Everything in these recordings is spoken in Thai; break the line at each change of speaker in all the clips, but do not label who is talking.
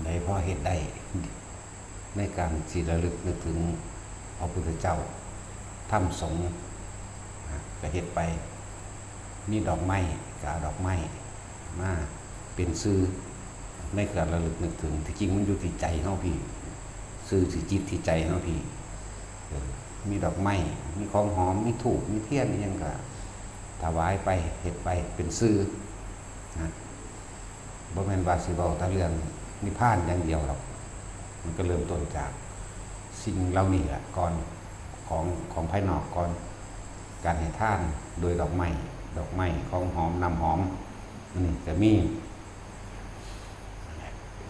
ในพ่อเฮ็ดได้ในการสิระลึกนึกถึงพระพุทธเจ้าถ้ำสงฆ์ก็เฮ็ดไปมีดอกไม้ก็เอาดอกไม้มาเป็นซื่อในการระลึกนึกถึงที่จริงมันอยู่ที่ใจเฮาพี่ซื่อที่จิตที่ใจเฮาพี่มีดอกไม้มีของหอมมีธูปมีเทียนอิหยังก็ถวายไปเฮ็ดไปเป็นซื่อนะบ่แม่นว่าสิเว้าแต่เรื่องนิพพานอย่างเดียวหรอกมันก็เริ่มต้นจากสิ่งเหล่านี้แหละก่อนของภายนอกก่อนการให้ทานโดยดอกไม้ของหอมน้ำหอมนี่จะมี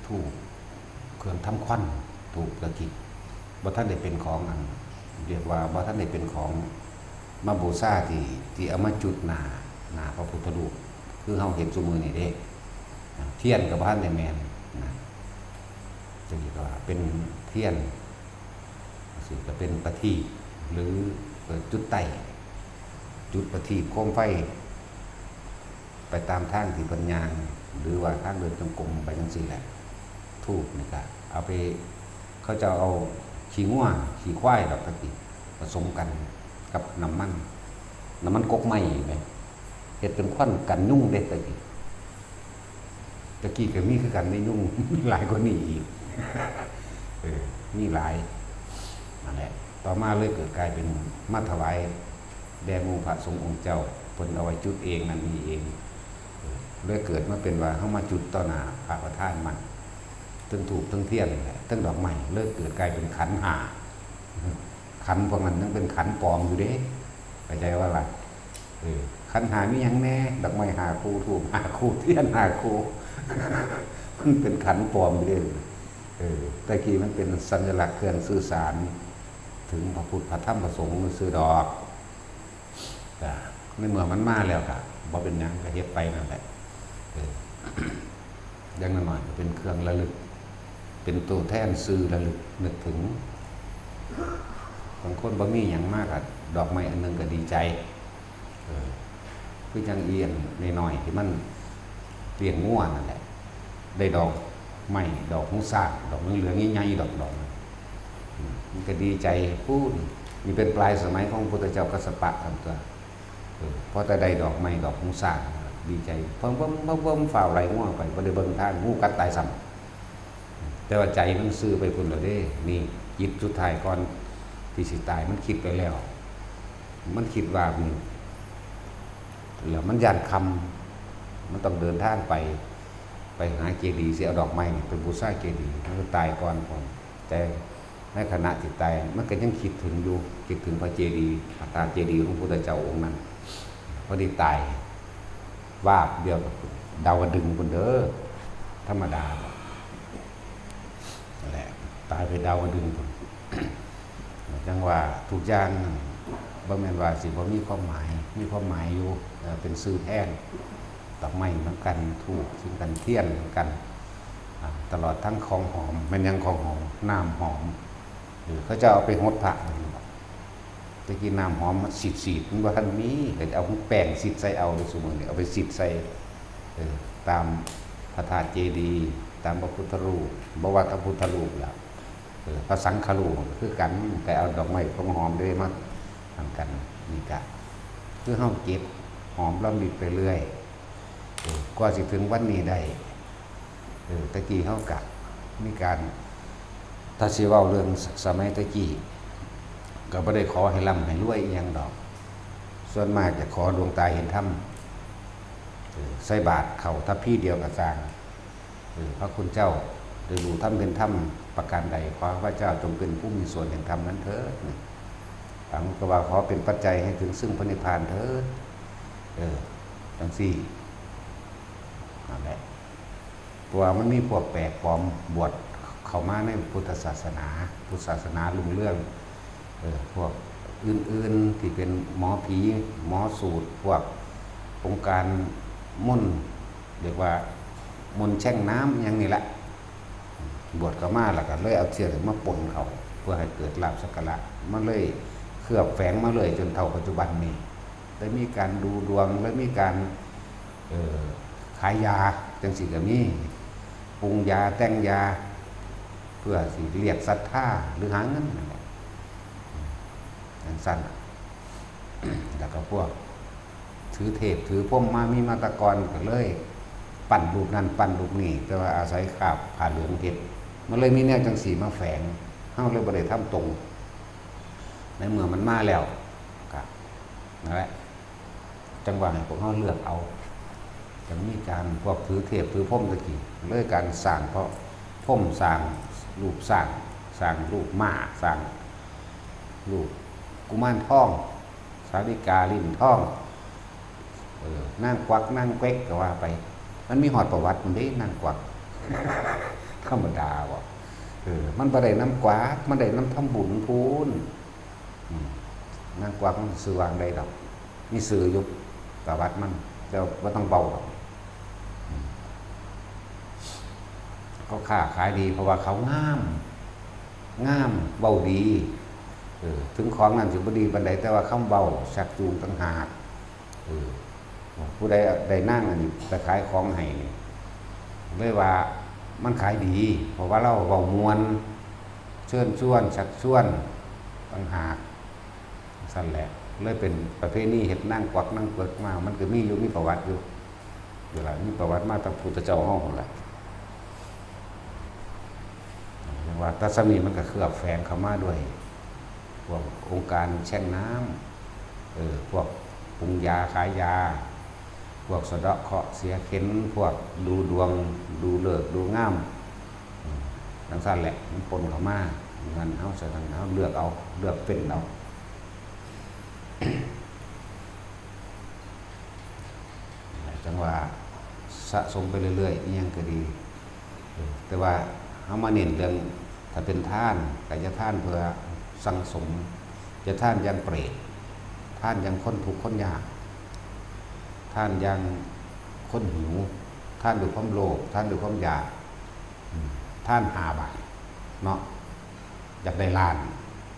ถูกเครื่องทำควันถูกตะกิบ่ท่านได้เป็นของอันเรียกว่าบ่ท่านได้เป็นของมาบูชาที่เอามาจุดหน้าพระพุทธรูปคือเฮาเห็นซุมื้อนี้เด้เทียนกับบ่ทันได้แม่นนะจังซี่ก็เป็นเทียนสิก็เป็นประทีปหรือจุดไต้จุดประทีปโคมไฟไปตามทางที่เพิ่นย่างหรือว่าทางเดินจงกรมไปจังซี่แหละธูปนี่ก็เอาไปเขาจะเอาขี้งัวขี้ควายดอกตะกี้ผสมกันกับน้ำมันกกไม้แม่เฮ็ดเป็นควันกันยุ่งเด้ตะกี้ก็มีคือกันในยุ่ง หลายกว่านี้อีกมีหลายนั่นแหละต่อมาเลยเกิดกลายเป็นมาถวายแด่หมู่พระสงฆ์องค์เจ้าเพิ่นเอาไว้จุดเองนั่นมีเองเลยเกิดมาเป็นว่าเฮามาจุดต่อหน้าพระประธานมันทั้งธูปทั้งเทียนแหละทั้งดอกไม้เลิกเกิดกลายเป็นขันห้าขันพวกนั้นยังเป็นขันปลอมอยู่เด้เข้าใจว่าล่ะขันหามีหยังแน่ดอกไม้หาคู่ธูปหาคู่เทียนหาคู่มันเป็นขันปลอมอยู่เด้ตะกี้มันเป็นสัญลักษณ์เครื่องสื่อสารถึงพระพุทธพระธรรมพระสงฆ์ซื้อดอกในเมื่อมันมาแล้วค่ะบ่เป็นหยังก็เฮ็ดไปนั่นแหละอย่างน้อยเป็นเครื่องระลึกเป็นตัวแทนสื่อระลึกนึกถึงบางคนบ่มีหยังมากอะดอกไม้อันนึงก็ดีใจคือจังเอียนน้อยๆที่มันเปลี่ยนง่วนนั่นแหละได้ดอกไม้ดอกหูสากดอกเหลืองๆใหญ่ๆดอกมันก็ดีใจพูดนี่เป็นปลายสมัยของพระพุทธเจ้ากัสสปะทำตัวเพราะแต่ได้ดอกไม้ดอกหูสากดีใจเพิ่มฝ่าวไหลง่วงไปบ่ได้เบิ่งทางงูกัดตายซ้ำแต่ว่าใจมันซื้อไปพุ่นแล้วเด้นี่จิตสุดท้ายก่อนที่สิตายมันคิดไปแล้วมันคิดว่าแล้วมันย่านคำมันต้องเดินทางไปหาเจดีย์สิเอาดอกไม้ไปบูชาเจดีย์มันก็ตายก่อนแต่ในขณะที่ตายมันก็ยังคิดถึงอยู่คิดถึงพระเจดีย์พระธาตุเจดีย์ของพระพุทธเจ้าองค์นั้นพอดีตายว่าเดียวดาวดึงคนเด้อธรรมดาแหละตายไปดาวดึงคนจังว่าทุกอย่างบ่แม่นว่าสิบ่มีความหมายมีความหมายอยู่เป็นสื่อแทนดอกไม้เหมือนกันถูกซึ่งกันเทียนเหมือนกันตลอดทั้งของหอมมันยังของหอมน้ำหอมหรือเขาจะเอาไปหดผักตะกี้น้ำหอมมันสีดมันว่าท่านมีก็จะเอาแป้งสีดใส่เอาในสมุนเอาไปสีดใส่ตามพระธาตุเจดีย์ตามพระพุทธรูปบ่ว่าพระพุทธรูปแล้วพระสังฆรูปคือกันแต่เอาดอกไม้ของหอมด้วยมาทำกันนี่กะคือเฮาเก็บหอมรำลึกไปเรื่อยกว่าสิถึงวันนี้ได้ตะกี้เฮากะมีการถ้าสิเว้าเรื่องสมัยตะกี้ก็บ่ได้ขอให้ร่ำให้รวยอีหยังดอกส่วนมากจะขอดวงตาเห็นธรรมใส่บาตรเข้าทัพพี่เดียวกับสร้างพระคุณเจ้าได้รู้ธรรมเป็นธรรมประการใดขอพระเจ้าจงเป็นผู้มีส่วนแห่งธรรมนั้นเถิดฝังก็ว่าขอเป็นปัจจัยให้ถึงซึ่งพระนิพพานเถิดจังซี่นั่นแหละตัวมันมีพวกแปลกปลอมบวชเข้ามาในพุทธศาสนารุ่งเรืองพวกอื่นๆที่เป็นหมอผีหมอสูตรพวกองค์การม่นเรียกว่ามนแช่งน้ำอย่างนี้แหละบวชเข้ามาแล้วก็เลยเอาเชื้อมาปนเขาเพื่อให้เกิดลาภสักการะมันเลยเคลือบแฝงมาเลยจนเท่าปัจจุบันนี้ได้มีการดูดวงและมีการขายยาจังสิก็มี ปรุงยาแต่งยาเพื่อสิเรียกศรัทธาหรือหาเงินนั่นแหละสั้นแล้วก็พวกถือเทพถือพรหมมามีมาตะกรก็เลยปั้นรูปนั้นปั้นรูปนี้แต่ว่าอาศัยขาบผ่าเหลืองเห็ดมันเลยมีแนวจังสีมาแฝงเฮาเลยบ่ได้ทำตรงในเมื่อมันมาแล้วก็นั่นแหละจังหวะให้พวกเฮาเลือกเอาจะมีการพวกถือเทพถือพรหมตะกี้เลยการสร้างเพราะพรหมสร้างรูปสร้างรูปม้าสร้างรูปกุมารทองสาริกาลิ้นทองนั่งกวักนั่งเก๊กก็ว่าไปมันมีหอดประวัติมันได้นั่งกวัก ธรรมดาว่ะมันบ่ได้น้ำกวักมันได้น้ำทำบุญพูนนั่งกวักมันสื่อวางได้ดอกมีสื่อยุบประวัติมันจะว่าต้องเบาหรอกเขาค้าขายดีเพราะว่าเขางามเบาดีถึงของนั้นสิบ่ดีปานใดแต่ว่าคำเบาชักจูงต่างหากผู้ใดได้นั่งอันนี้แต่ขายของให้นี่เลยว่ามันขายดีเพราะว่าเราเบามวนเชิญชวนชักชวนต่างหากสั่นแหละเลยเป็นประเพณีเฮ็ดนั่งกวักนั่งเปิดมามันก็มีประวัติอยู่เวลามีประวัติมาตั้งพุทธเจ้าเฮาพุ่นล่ะอย่างว่าตัสมีมันก็เคลือบแฝงเข้ามาด้วยพวกองค์การแช่งน้ำพวกปรุงยาขายยาพวกสะเดาะเคราะห์เสียเข็นพวกดูดวงดูเลิกดูงามทั้งสั้นแหละมันปนเข้ามาเงินเอาใส่ทางเอาเลือกเป็นเอาจังว่าสะสมไปเรื่อยๆยังก็ดีแต่ว่าเอามาเน้นเรื่องถ้าเป็นท่านก็จะท่านเพื่อสังสมจะท่านยังเปรตท่านยังคนทุกข์คนยากท่านยังคนหิวท่านด้วยความโลภท่านด้วยความอยากท่าน5 บาทเนาะอยากได้ล้าน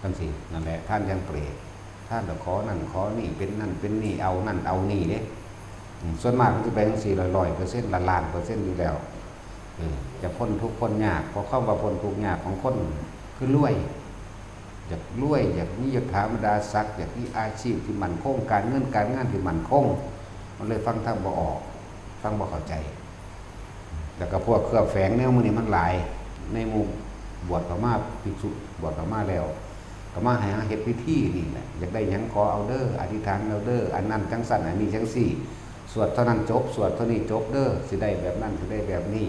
จังซี่นั่นแหละท่านยังเปรตท่านจะขอนั่นขอนี่เป็นนั่นเป็นนี่เอานั่นเอานี่เด้ส่วนมากมันจะไปจังซี่100%ล้านเปอร์เซ็นต์อยู่แล้วจะพ้นทุกข์พ้นยากเพราะเข้าว่าพ้นทุกข์ยากของคนคือรวยอยากรวยอยากมียศถาบรรดาศักดิ์อยากมีอาชีพที่มั่นคงการเงินการงานที่มั่นคงมันเลยฟังทางบ่ออกฟังบ่เข้าใจแต่ก็พวกเครือแฝงแนวมื้อนี้มันหลายในหมู่บวชเข้ามาภิกษุบวชเข้ามาแล้วก็มาหาเฮ็ดพิธีนี่แหละอยากได้หยังขอเอาเด้ออธิษฐานเอาเด้ออันนั้นจังสั่นอันนี้จังซี่สวดเท่านั้นจบสวดเท่านี้จบเด้อสิได้แบบนั้นสิได้แบบนี้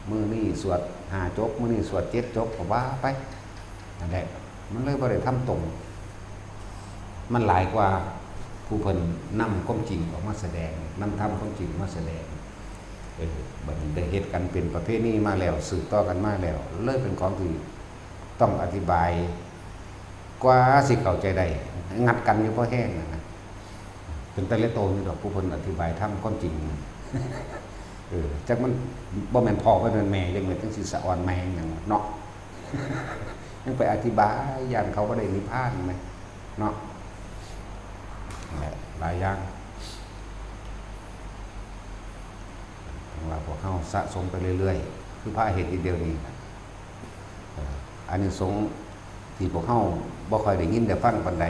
มื้อนี้สวด5จบมื้อนี้สวด7จบก็ว่าไปนั่นแหละมันเลยบ่ได้ทำตรงมันหลายกว่าผู้เพิ่นนำความจริงออกมาแสดงนำธรรมความจริงมาแสดงบัดนี้ได้เฮ็ดกันเป็นประเพณีมาแล้วสืบต่อกันมาแล้วเลยเป็นของที่ต้องอธิบายกว่าสิเข้าใจได้งัดกันอยู่พอแห้งนะเป็นแต่ละโตนี่ดอกผู้เพิ่นอธิบายธรรมความจริงจักมันบ่แม่นพ่อบ่แม่นแม่จังได๋จังสิสะอ่อนแม่หยังเนาะยังไปอธิบายอย่างเขาบ่ได้นิพพานมั้ยเนาะหลายอย่างว่าพวกเขาสะสมไปเรื่อยๆคือพระเหตุเดียวนี้อานิสงส์ที่พวกเขาบ่ค่อยได้ยินได้ฟังปานใด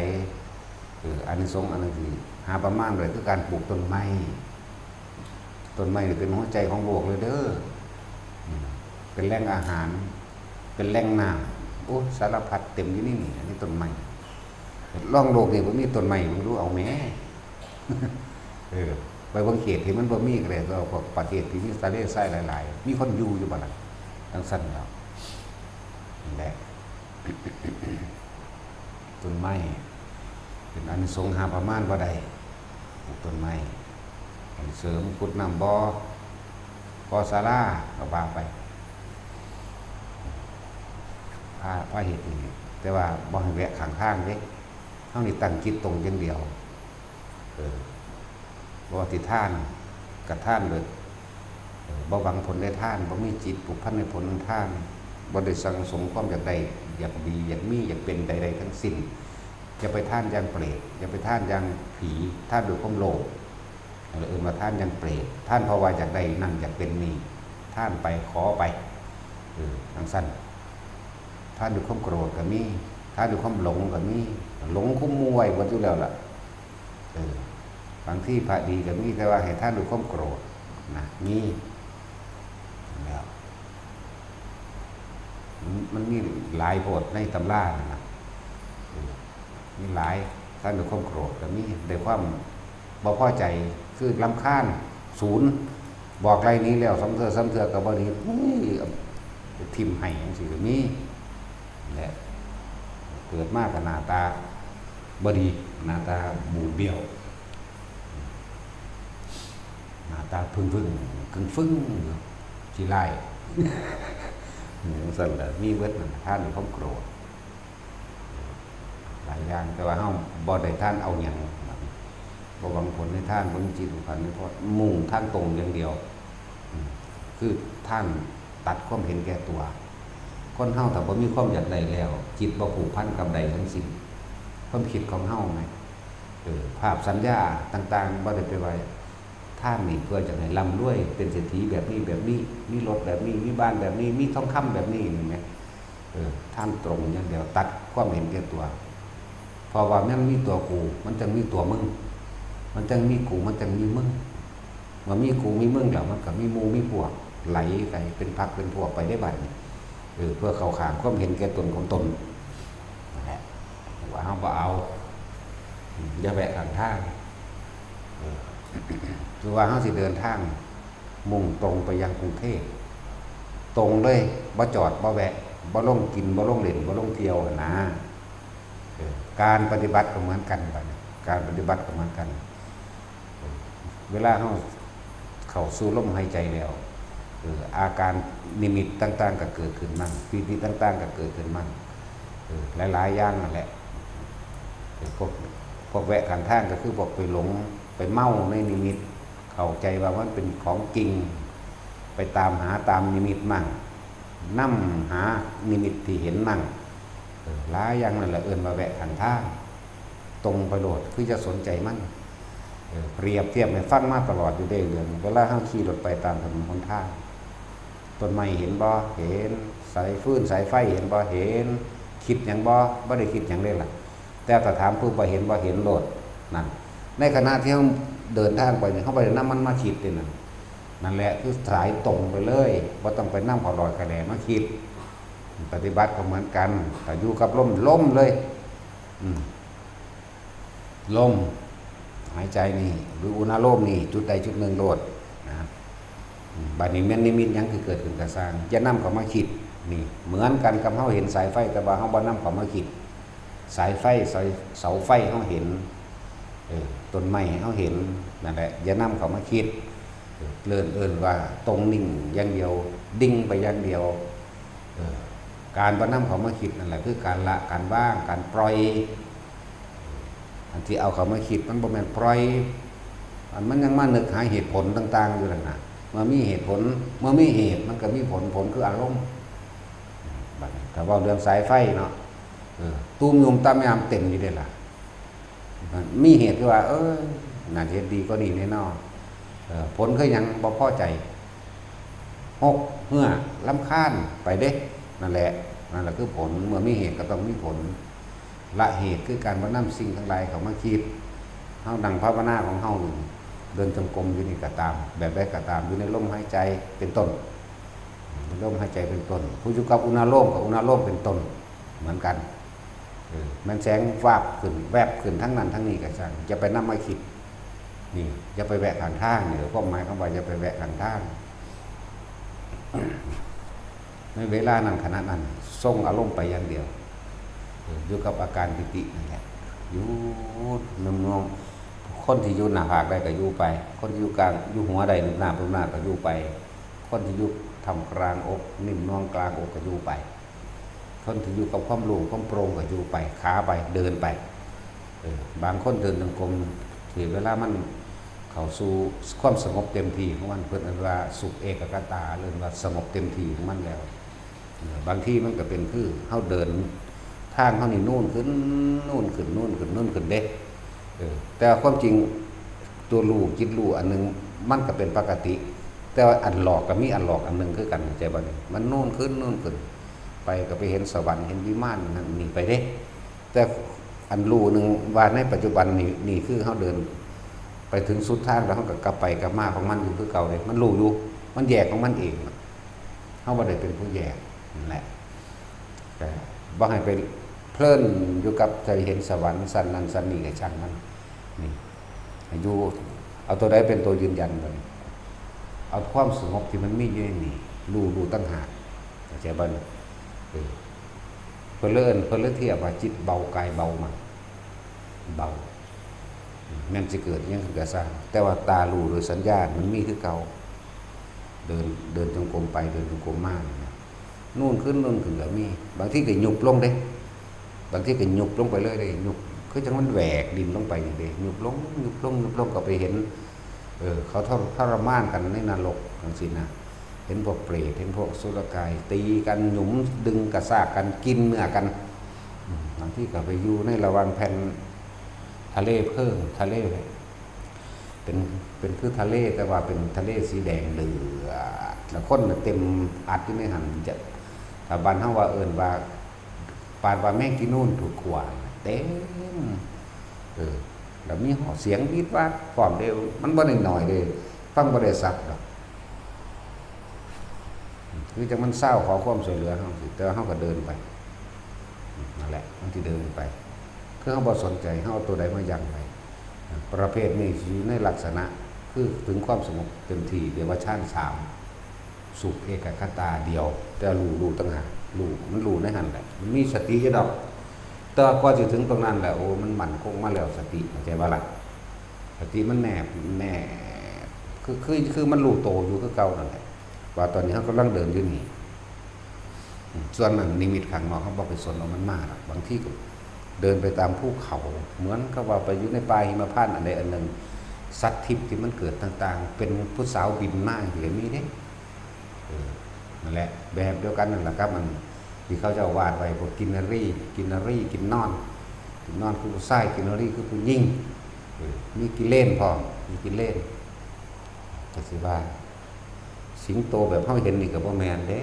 อานิสงส์อันนึงที่หาประมาณเลยคือการปลูกต้นไม้เป็นหัวใจของโลกเลยเด้อเป็นแหล่งอาหารเป็นแหล่งน้ำโอ้สารพัดเต็มอยู่นี่อันนี้ต้นไม้ล่องโลกนี่บ่มีต้นไม้มึงรู้เอาแม่ไปบางเขตที่มันบ่มีก็เลยก็พวกประเทศที่มีทะเลทรายหลายๆมีคนอยู่บ่ล่ะทั้งสั้นแล้วนั่นแหละ ต้นไม้เป็นอานิสงส์หาประมาณบ่ได้ปลูกต้นไม้เสริมขุดน้ำบ่อศาลาก็ว่าไปพาเหตุนี่แต่ว่าบ่ให้แวะข้างทางเด้เฮานี่ตั้งจิตตรงอย่างเดียวบ่ว่าสิทานกับทานเลยบ่หวังผลได้ทานบ่มีจิตผูกพันในผลทานบ่ได้สังสมความอยากได้อยากดีอยากมีอยากเป็นใดๆทั้งสิ้นอย่าไปทานอย่างเปรตอย่าไปทานอย่างผีทานด้วยความโลภมาทานอย่างเปรตทานเพราะว่าอยากได้นั่นอยากเป็นนี่ ท่านไปขอไปทางสั้นท่านด้วยความโกรธก็มีท่านด้วยความหลงก็มีหลงคุ้มมวยวัดอยู่แล้วล่ะบางที่พระดีก็มีแต่ว่าให้ท่านด้วยความโกรธนะมีแล้วมันมีหลายบทในตำรานะมีหลายท่านด้วยความโกรธก็มีด้วยความบ่พอใจคือรำคาญศูนย์บอกไรนี้แล้วซ้ำเถื่อกับบริษทิมไห้อย่างสิก็มีแหละเกิดมากกับหน้าตาบดีหน้าตาบูดเบี้ยวหน้าตาพึ่งกึ่งฟึ่งชีไล่สั่นแหละมีเวทมันท่านด้วยความโกรธหลายอย่างแต่ว่าเฮาบ่ได้ท่านเอาอย่างบ่หวังผลในท่านบ่มีจิตอุปาทเพราะมุ่งท่านตรงอย่างเดียวคือท่านตัดความเห็นแก่ตัวคนเฮาถ้าบ่มีความอยากได้แล้วจิตบ่ผูกพันกับใดทั้งสิ้นความคิดของเฮาไงภาพสัญญาต่างๆบ่ได้ไปไว้ท่านนี่เพื่อจะให้ร่ำรวยเป็นเศรษฐีแบบนี้มีรถแบบนี้มีบ้านแบบนี้มีทองคำแบบนี้นี่แหมท่านตรงอย่างเดียวตัดความเห็นแก่ตัวเพราะว่ามันมีตัวกูมันจึงมีตัวมึงมันจึงมีกูมันจึงมีมึงว่ามีกูมีมึงแล้วมันก็มีมูมีพวกไหลไปเป็นพักเป็นพวกไปได้บัดนี้เพื่อเข้าข้างความเห็นแก่ตนของตนนั่นแหละว่าเฮาบ่เอาอย่าแวะข้างทางคือว่าเฮาสิเดินทางมุ่งตรงไปยังกรุงเทพตรงเลยบ่จอดบ่แวะบ่ลงกินบ่ลงเล่นบ่ลงเที่ยวนะการปฏิบัติก็เหมือนกันบัดนี้การปฏิบัติก็เหมือนกันเวลาเฮาเข้าสู่ลมหายใจแล้วอาการนิมิตต่างๆก็เกิดขึ้นมั่งปีติต่างๆก็เกิดขึ้นมั่งหลายๆอย่างนั่นแหละพวกแวะข้างทางก็คือพวกไปหลงไปเมาในนิมิตเข้าใจว่ามันเป็นของจริงไปตามหาตามนิมิตมั่งนำหานิมิตที่เห็นมั่งหลายอย่างนั่นแหละมาแวะข้างทางตรงไปโดดคือจะสนใจมั่นเปรียบเทียบให้ฟังมาตลอดอยู่ได้เรื่องเวลาเฮาขี่รถไปตามถนนหนทางต้นไม้เห็นบ่เห็นสายฟืนสายไฟเห็นบ่เห็นคิดหยังบ่ได้คิดหยังเลยล่ะแต่ถ้าถามผู้บ่เห็นโลดนั่นในขณะที่เฮาเดินทางไปเนี่ยเฮาบ่ได้นำมันมาคิดนี่นั่นแหละคือสายตรงไปเลยบ่ต้องไปนำเขาลอยกระแลมาคิดปฏิบัติก็เหมือนกันแต่อยู่กับลมเลยลมหายใจนี่หรืออุณหภูมินี่จุดใดจุดหนึ่งโลดนะบัดนี้แม่นนิมิตยังคือเกิดขึ้นกระสร้างจะนำเขามาคิดนี่เหมือนกันกับเฮาเห็นสายไฟแต่ว่าเฮาบ่นำเขามาคิดสายไฟเสาไฟเฮาเห็นต้นไม้เฮาเห็นนั่นแหละอย่านำเขามาคิดเลื่อนว่าตรงนิ่งอย่างเดียวดิ่งไปอย่างเดียวการบ่นำเขามาคิดนั่นแหละคือการละการว่างการปล่อยอันที่เอาเขามาคิดมันบ่แม่นปล่อยมันยังมานึกหาเหตุผลต่างๆอยู่นั่นน่ะเมื่อมีเหตุผลเมื่อมีเหตุมันก็มีผลคืออารมณ์บัดนี้ถ้าว่าเรื่องสายไฟเนาะตุ้มยุมตามยามเต็มอยู่เด้ล่ะมีเหตุคือว่าน่าจะเฮ็ดดีก็นี่แน่นอนผลคือหยังบ่พอใจหกเหื่อรำคาญไปเด้นั่นแหละคือผลเมื่อมีเหตุก็ต้องมีผลละเหตุคือการบ่นำสิ่งทั้งหลายเข้ามาคิดเฮานั่งภาวนาของเฮาเดินจงกรมอยู่นี่ก็ตามแบบใดก็ตามอยู่ในลมหายใจเป็นต้นลมหายใจเป็นต้นผู้อยู่กับอุณหภูมิกับอุณหภูมิเป็นต้นเหมือนกันมันแสงวาบขึ้นแวบขึ้นทั้งนั้นทั้งนี้ก็ช่างจะไปนำมาคิดนี่จะไปแวะข้างทางนี่ความหมายของว่าจะไปแวะข้างทางในเวลานั้นขณะนั้นส่งอารมณ์ไปอย่างเดียวอยู่กับอาการปิตินั่นแหละอยู่นองคนที่อยู่หน้าผากได้ก็อยู่ไปคนที่อยู่กลางอยู่หัวใดหน้าก็อยู่ไปคนที่อยู่ทำกลางอกนิ่มนองกลางอกก็อยู่ไปคนที่อยู่กับความโล่งความโปร่งก็อยู่ไปขาไปเดินไปบางคนเดินจงกรมที่เวลามันเข้าสู่ความสงบเต็มที่ของมันเพิ่นว่าสุขเอกคตาเรื่องว่าสงบเต็มที่ของมันแล้วบางที่มันก็เป็นคือเฮาเดินทางเฮานี่นู่นขึ้นเด้แต่ความจริงตัวรู้จิตรู้อันนึงมันก็เป็นปกติ แต่ว่าอันหลอกก็มีอันหลอกอันหนึงคือกันใจบ่นี่มันนู่นขึ้นไปก็ไปเห็นสวรรค์เห็นวิมานนั่นนี่ไปเด้แต่อันรู้หนึงว่าในปัจจุบันนี่คือเฮาเดินไปถึงสุดทางแล้วเฮาก็กลับไปกลับมาของมันอยู่คือเก่าเลยมันรู้อยู่มันแยกของมันเองเฮาบ่ได้เป็นผู้แยกนั่นแหละแต่บ่ให้ไปเพลินอยู่กับใจเห็นสวรรค์สันนั้นสันนี้ก็ช่างมันนี่อยู่เอาตัวใดเป็นตัวยืนยันบ่เอาความสงบที่มันมีอยู่ในนี่รู้ตั้งหากเข้าใจบ่เพิ่นเลยเทียบว่าจิตเบากายเบามาเบาแม่นสิเกิดอิหยังขึ้นก็สร้างแต่ว่าตารู้โดยสัญญาณมันมีคือเก่าเดินจงกรมไปเดินจงกรมมานู่นขึ้นก็มีบางทีก็หยุบลงเด้บางทีก็หยุบลงไปเลยเด้หยุบคือจังมันแหวกดินลงไปนี่เด้หยุบลงก็ไปเห็นเขาทรมานกันในนรกจังซี่นะเห็นพวกเปรตเห็นพวกสุรกายตีกันหยุมดึงกระซากกันกินเนื้อกันบางทีก็ไปอยู่ในระหว่างแผ่นทะเลเพิ่งทะเลเป็นคือทะเลแต่ว่าเป็นทะเลสีแดงเหลือแล้วคนเต็มอัดอยู่ในหันจะถ้าบ้านเฮาว่าเอิ้นว่าปานว่าแม่งที่นู่นถูกขวานเต็มแล้วมีเสียงวีดวาดพร้อมเด้มันบ่ได้น้อยเด้ฟังบ่ได้สักดอกคือจังมันเศร้าขอความช่วยเหลือเฮาสิแต่เฮาก็เดินไปนั่นแหละมันสิเดินไปคือเฮาบ่สนใจเฮาเอาตัวใดมายังไปประเภทนี้อยู่ในลักษณะคือถึงความสงบเต็มที่เรียกว่าฌาน3สุขเอกคตาเดียวแต่รู้ตั้งหากมันรู้ในหันแหละมันมีสติอยู่ดอกแต่ก็สิถึงตรงนั้นแหละโอ้มันมั่นคงมาแล้วสติเข้าใจบ่ล่ะสติมันแน่คือมันรู้โตอยู่คือเก่านั่นแหละว่าตอนนี้เฮากำลังเดินอยู่นี่ส่วนนั้นนิมิตข้างนอกเฮาบ่ไปสนเอามันมากบางทีก็เดินไปตามภูเขาเหมือนกับว่าไปอยู่ในป่าหิมพานต์อันใดอันหนึ่งสัตว์ทิพย์ที่มันเกิดต่างๆเป็นผู้สาวบินมาอยู่มีเด้นั่นแหละแบบเดียวกันนั่นแหละครับมันที่เขาจะวาดไว้พวกกินนารีกินนอนคือผู้ชายกินนารีคือผู้หญิงมีกิเลนพร้อมมีกิเลนก็สิว่าสิงโตแบบเฮาเห็นนี่ก็บ่แม่นเด้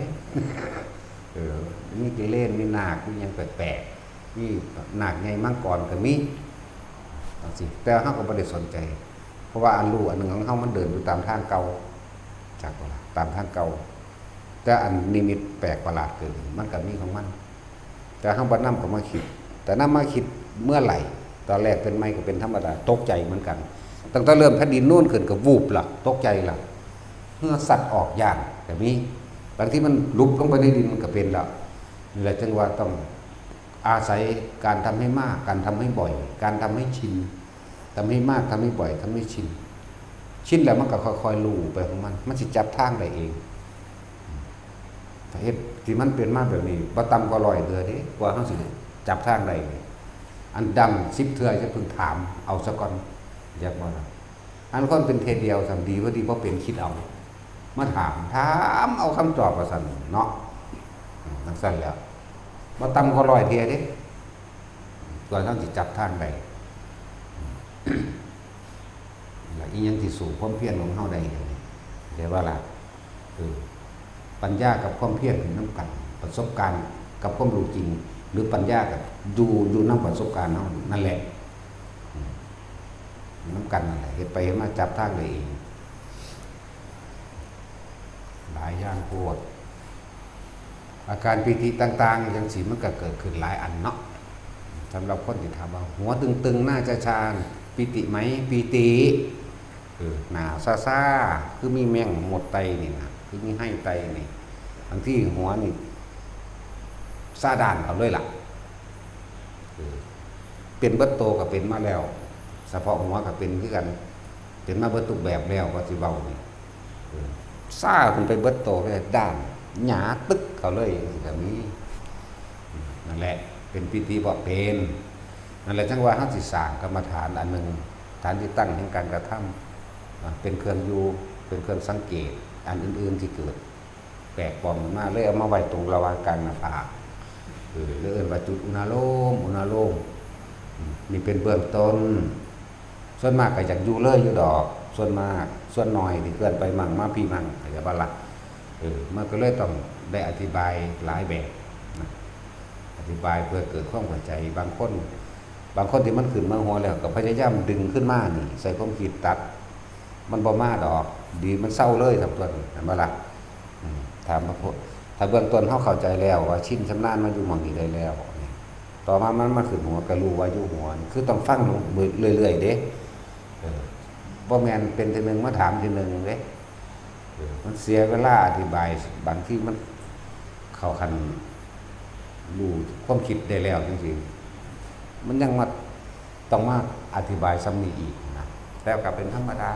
มีกิเลนมีนาคมีหยังแปลกๆมีนาคใหญ่มังกรก็มีจังซี่แต่เฮาก็บ่ได้สนใจเพราะว่าอันรู้อันนึงของเฮามันเดินอยู่ตามทางเก่าจักบ่ล่ะตามทางเก่าแต่อันนิมิตแปลกประหลาดเกินมันก็มีของมันแต่เฮาบ่นำเข้ามาคิดแต่นำมาคิดเมื่อไหร่ตอนแรกเป็นไม่ก็เป็นธรรมดาตกใจเหมือนกันตั้งแต่เริ่มแผ่นดินนู่นขึ้นก็วูบล่ะตกใจล่ะเมื่อสัตว์ออกย่างแต่มีบางที่มันลุกลงไปในดินมันก็เป็นแล้วนี่แหละจึงว่าต้องอาศัยการทำให้มากการทำให้บ่อยการทำให้ชินทำให้มากทำให้บ่อยทำให้ชินแล้วมันก็ค่อยๆรู้ไปของมันสิจับทางได้เองถ้าเฮ็ดที่มันเป็นมาแบบนี้บ่ต่ำกว่า100เทื่อเด้กว่าเฮาสิจับทางได้อันดำ10เทื่อจะเพิ่งถามเอาซะก่อนอยากบ่ล่ะอันคนเป็นเทศเดียวสำดีว่าดีบ่เป็นคิดเอามาถามเอาคำตอบว่าซั่นเนาะจังซั่นแล้วบ่ต่ำกว่า100เทื่อเด้กว่าเฮาสิจับทางได้แล้วอีหยังที่สู่ความเพียรของเฮาได้เดี๋ยวว่าล่ะปัญญากับความเพียรเป็นนำกันประสบการณ์กับความรู้จริงหรือปัญญากับอยู่นำประสบการณ์เฮานั่นแหละนำกันนั่นแหละเฮ็ดไปเฮ็ดมาจับทางได้เองหลายอย่างโพดอาการปิติต่างๆจังซี่มันก็เกิดขึ้นหลายอันเนาะสำหรับคนที่ถามว่าหัวตึงๆน่าจะชาปิติไหมปิติหนาวซ่าๆคือมีแมงหมดไตนี่นะคือมีให้ไตนี่บางที่หัวนี่ซาด่านเอาเลยล่ะเป็นเบิดโตก็เป็นมาแล้วเฉพาะหัวก็เป็นคือกันเป็นมาเบิดทุกแบบแล้วว่าสิเว้านี่ซ่าขึ้นไปเบิดโตเลยด้านหยาตึกเขาเลยก็มีนั่นแหละเป็นปิติบ่เป็นนั่นแหละจังว่าเฮาสิสร้างกรรมฐานอันนึงฐานที่ตั้งแห่งการกระทำเป็นเครื่องอยู่เป็นเครื่องสังเกตอันอื่นๆที่เกิดแปลกปลอมมาเลยเอามาไว้ตรงระหว่างกลางหน้าผากหรือเอิ้นว่าจุดอุณาโลมนี่เป็นเบื้องต้นส่วนมากก็อยากอยู่เลยอยู่ดอก ส่วนมากส่วนน้อยที่เคลื่อนไปมั่งมาพี่มั่งเข้าใจบ่ล่ะมันก็เลยต้องได้อธิบายหลายแบบนะอธิบายเพื่อเกิดความเข้าใจบางคนที่มันขึ้นมาหัวแล้วก็พยายามดึงขึ้นมานี่ใส่ความคิดตัดมันบ่มาดอกดีมันเศร้าเลยทำตัวนี้เห็นบ่ล่ะถามพระพุทธถ้าเบื้องต้นเฮาเข้าใจแล้วว่าชินชำนาญมาอยู่หม่องนี้ได้แล้วต่อมามันมาขึ้นหัวก็รู้ว่าอยู่หัวคือต้องฟังเรื่อยๆเด้บ่แม่นเป็นทีนึงมาถามทีนึงเด้มันเสียเวลาอธิบายบางที่มันเข้าคันรู้ความคิดได้แล้วจริงๆมันยังมาต้องมาอธิบายซ้ำนี้อีกนะแล้วก็เป็นธรรมดา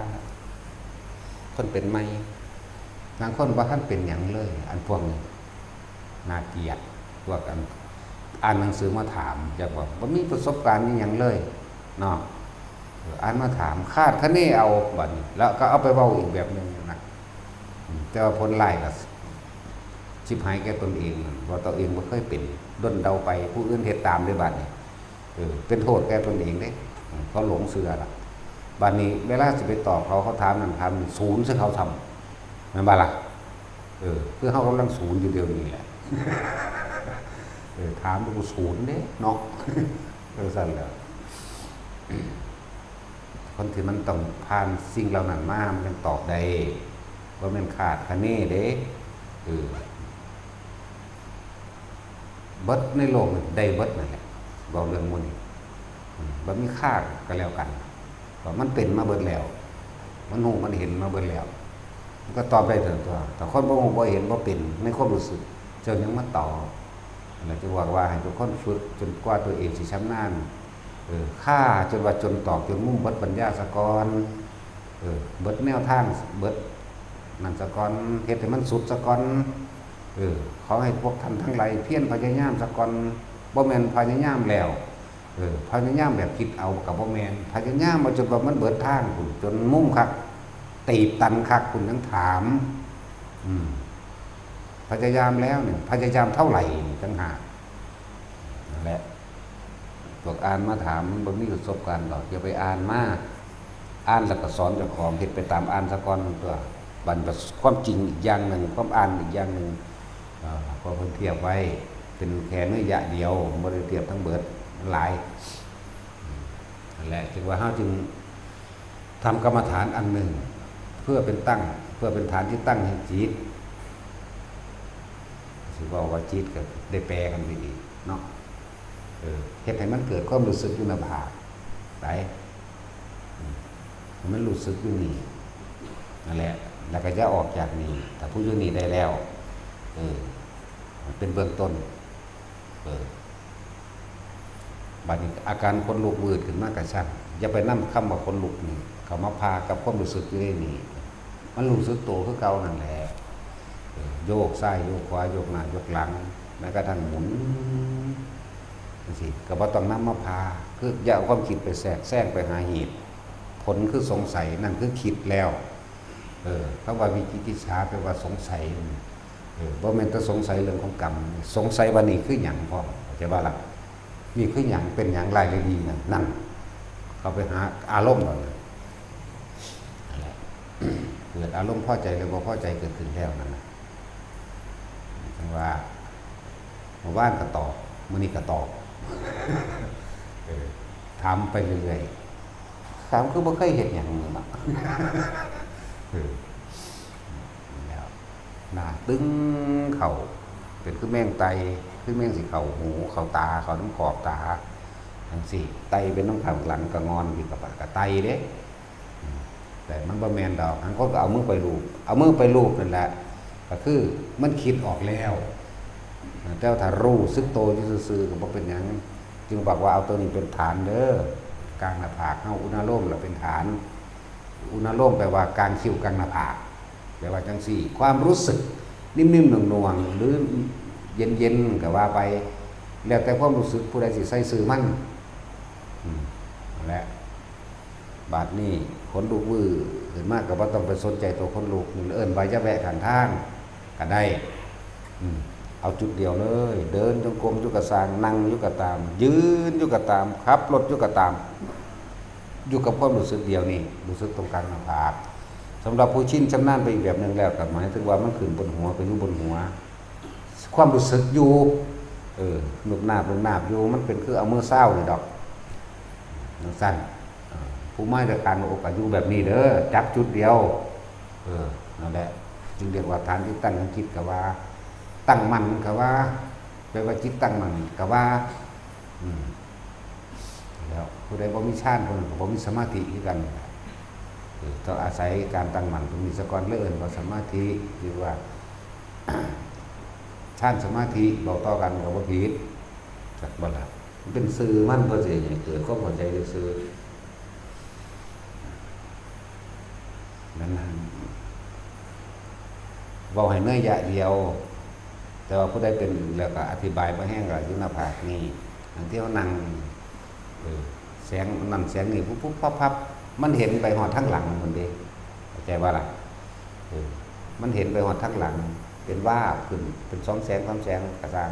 คนเป็นไม่บางคนว่าท่านเป็นอย่างเลย อันพวกนี้น่าเกลียดพวกกันอ่านหนังสือมาถามจะบอกว่ามีประสบการณ์นี่อย่างเลยเนาะอ่านมาถามคาดคะเนเอาบัดนี้แล้วก็เอาไปเว้าอีกแบบนึงนะแต่ว่าผลไล่ก็ชิบหายแก่ตนเองว่าตัวเองบ่เคยเป็นด้นเดาไปผู้อื่นเฮ็ดตามด้วยบัดนี้เป็นโทษแก่ตนเองเด้เขาหลงเชื่อล่ะบัดนี้เวลาสิไปตอบเขาถามนั่นถามนี่ศูนย์ซึ่งเขาทำแม่นบ่ล่ะเพื่อเขากำลังศูนย์อยู่เดียวนี้แหละถามดูศูนย์เด้เนาะสั่นแหล้วคนที่มันต้องผ่านสิ่งเหล่านั้นมามันยังตอบได้ว่ามันขาดคะเนเด้เบิดในโลกได้เบิดนั่นแหละบอกเรื่องมันบ่มีค่าก็แล้วกันว่ามันเป็นมาเบิดแล้วมันหูมันเห็นมาเบิดแล้วมันก็ตอบได้ถึงตัวแต่คนบ่ฮู้บ่เห็นบ่เป็นในความรู้สึกเจ้ายังมาตอบเราจะว่าให้ทุกคนฝึกจนกว่าตัวเองสิชำนาญฆ่าจนว่าจนตอกจนมุ่งเบิดปัญญาสะกอนเบิดแนวทางเบิดนั่นสะกอนเฮ็ดให้มันสุดสะกอนขอให้พวกท่านทั้งหลายเพียรพยายามสะกอนบ่แม่นพยายามแล้วพยายามแบบคิดเอากับบ่แม่นพยายามมาจนว่ามันเบิดทางคุณจนมุ่งคักตีบตันคักคุณยังถามพยายามแล้วเนี่ยพยายามเท่าไหร่ตั้งหากนั่นแหละพวกอ่านมาถามมันบ่มีประสบการณ์หรอกอย่าไปอ่านมาอ่านแล้วก็สอนเจ้าของเฮ็ดไปตามอ่านซะก่อนตัวบันความจริงอีกอย่างหนึ่งความอ่านอีกอย่างหนึ่งพอเพิ่นเทียบไว้เป็นแค่เนื้อยะเดียวบ่ได้เทียบทั้งเบิดหลายนั่นแหละจึงว่าเฮาจึงทำกรรมฐานอันหนึ่งเพื่อเป็นฐานที่ตั้งแห่งจิตสิบอกว่าจิตก็ได้แปลกันไปอีกเนาะเฮ็ดให้มันเกิดความรู้สึกอยู่ในภาคได้มันรู้สึกอยู่นี่นั่นแหละแล้วก็จะออกจากนี้ถ้าผู้อยู่นี่ได้แล้วมันเป็นเบื้องต้นบัดนี้อาการคนลุกวืดขึ้นมากระชั้นอย่าไปนำคำว่าคนลุกนี่เขามาพากับความรู้สึกอยู่ในนี่มันรู้สึกโตคือเก่านั่นแหละโยกซ้ายโยกขวาโยกหน้าโยกหลังแม้กระทั่งหมุนสิก็บ่ต้องนำมาพาคืออย่าเอาความคิดไปแทรกไปหาเหตุผลคือสงสัยนั่นคือคิดแล้วคำว่าวิจิกิจฉาแปลว่าสงสัยบ่แม่นแต่สงสัยเรื่องของกรรมสงสัยว่านี่คือหยังพร้อมเข้าใจบ่ล่ะนี่คือหยังเป็นหยังรายละเอียดนั่นเข้าไปหาอารมณ์ก่อนนั่นแหละเกิดอารมณ์พอใจหรือบ่พอใจเกิดขึ้นแล้วนั่นน่ะจังว่าเมื่อวานก็ตอบมื้อนี้ก็ตอบถามไปเรื่อยๆถามคือบ่เคยเห็นอย่างนี้นะแล้วหน้าตึงเข่าเป็นคือแมงไตคือแมงสิเข่าหูเข่าตาเข่าน้ำขอบตาทั้งสี่ไตเป็นน้ำขังหลังกระงอนอยู่กับไตเด้แต่มันบ่แมนดอกทั้งคนก็เอามือไปลูบนั่นแหละก็คือมันคิดออกแล้วแต่ถ้ารู้ซึกโตอยู่ซื่อๆก็บ่เป็นหยังจึงบอกว่าเอาตัวนี้เป็นฐานเด้อกลางหน้าผากเฮาอุณาโลมล่ะเป็นฐานอุณาโลมแปลว่ากลางคิ้วกลางหน้าผากแปลว่าจังซี่ความรู้สึกนิ่มๆหน่วงๆหรือเย็นๆก็ว่าไปแล้วแต่ความรู้สึกผู้ใดสิใส่ซื่อมันนั่นแหละบาดนี้ขนลุกวื้อขึ้นมากก็บ่ต้องไปสนใจตัวคนลุกเอิ้นว่าจะแวะข้างทางก็ได้เอาจุดเดียวเลยเดินจงกรมอยู่กับสร้างนั่งอยู่กับตามยืนอยู่กับตามขับรถอยู่กับตาม อยู่กับความรู้สึกเดียวนี่รู้สึกตรงกลางหน้าผากสำหรับผู้ชินชำนาญไปอีกแบบหนึงแล้วก็หมายถึงว่ามันขึ้นบนหัวไปอยู่บนหัวความรู้สึกอยู่หนุบหนาบอยู่มันเป็นคือเอามือเศร้านี่ดอกนั่นสั้นผู้ไม่ได้การอกอายุแบบนี้เด้อจับจุดเดียวนั่นแหละจึงเรียกว่าฐานที่ตั้งของจิตกับว่าตั้งมั่นกับว่าแปลว่าจิตตั้งมั่นกับว่าแล้วผู้ใดบ่มีฌานคนนั้นก็บ่มีสมาธิคือกันต้องอาศัยการตั้งมั่นตรงนี้ซะก่อนเลื่อนว่าสมาธิหรือว่าฌานสมาธิบอกต่อกันกับบ่ผิดจักบ่ล่ะมันเป็นสื่อมันเพื่อสิให้เกิดความเข้าใจซื่อนั่นเว้าให้เนื้อยะเดียวแต่ว่าผู้ใดเป็นแล้วก็อธิบายบ่แห้งก็อยู่หน้าผากนี่อันที่เฮานั่งแสงนั่นแสงนี่ปุ๊บๆพับๆมันเห็นไปหอดทั้งหลังมันเด้เข้าใจว่าล่ะมันเห็นไปหอดทั้งหลังเป็นว่าขึ้นเป็น2แสง3แสงกระซาง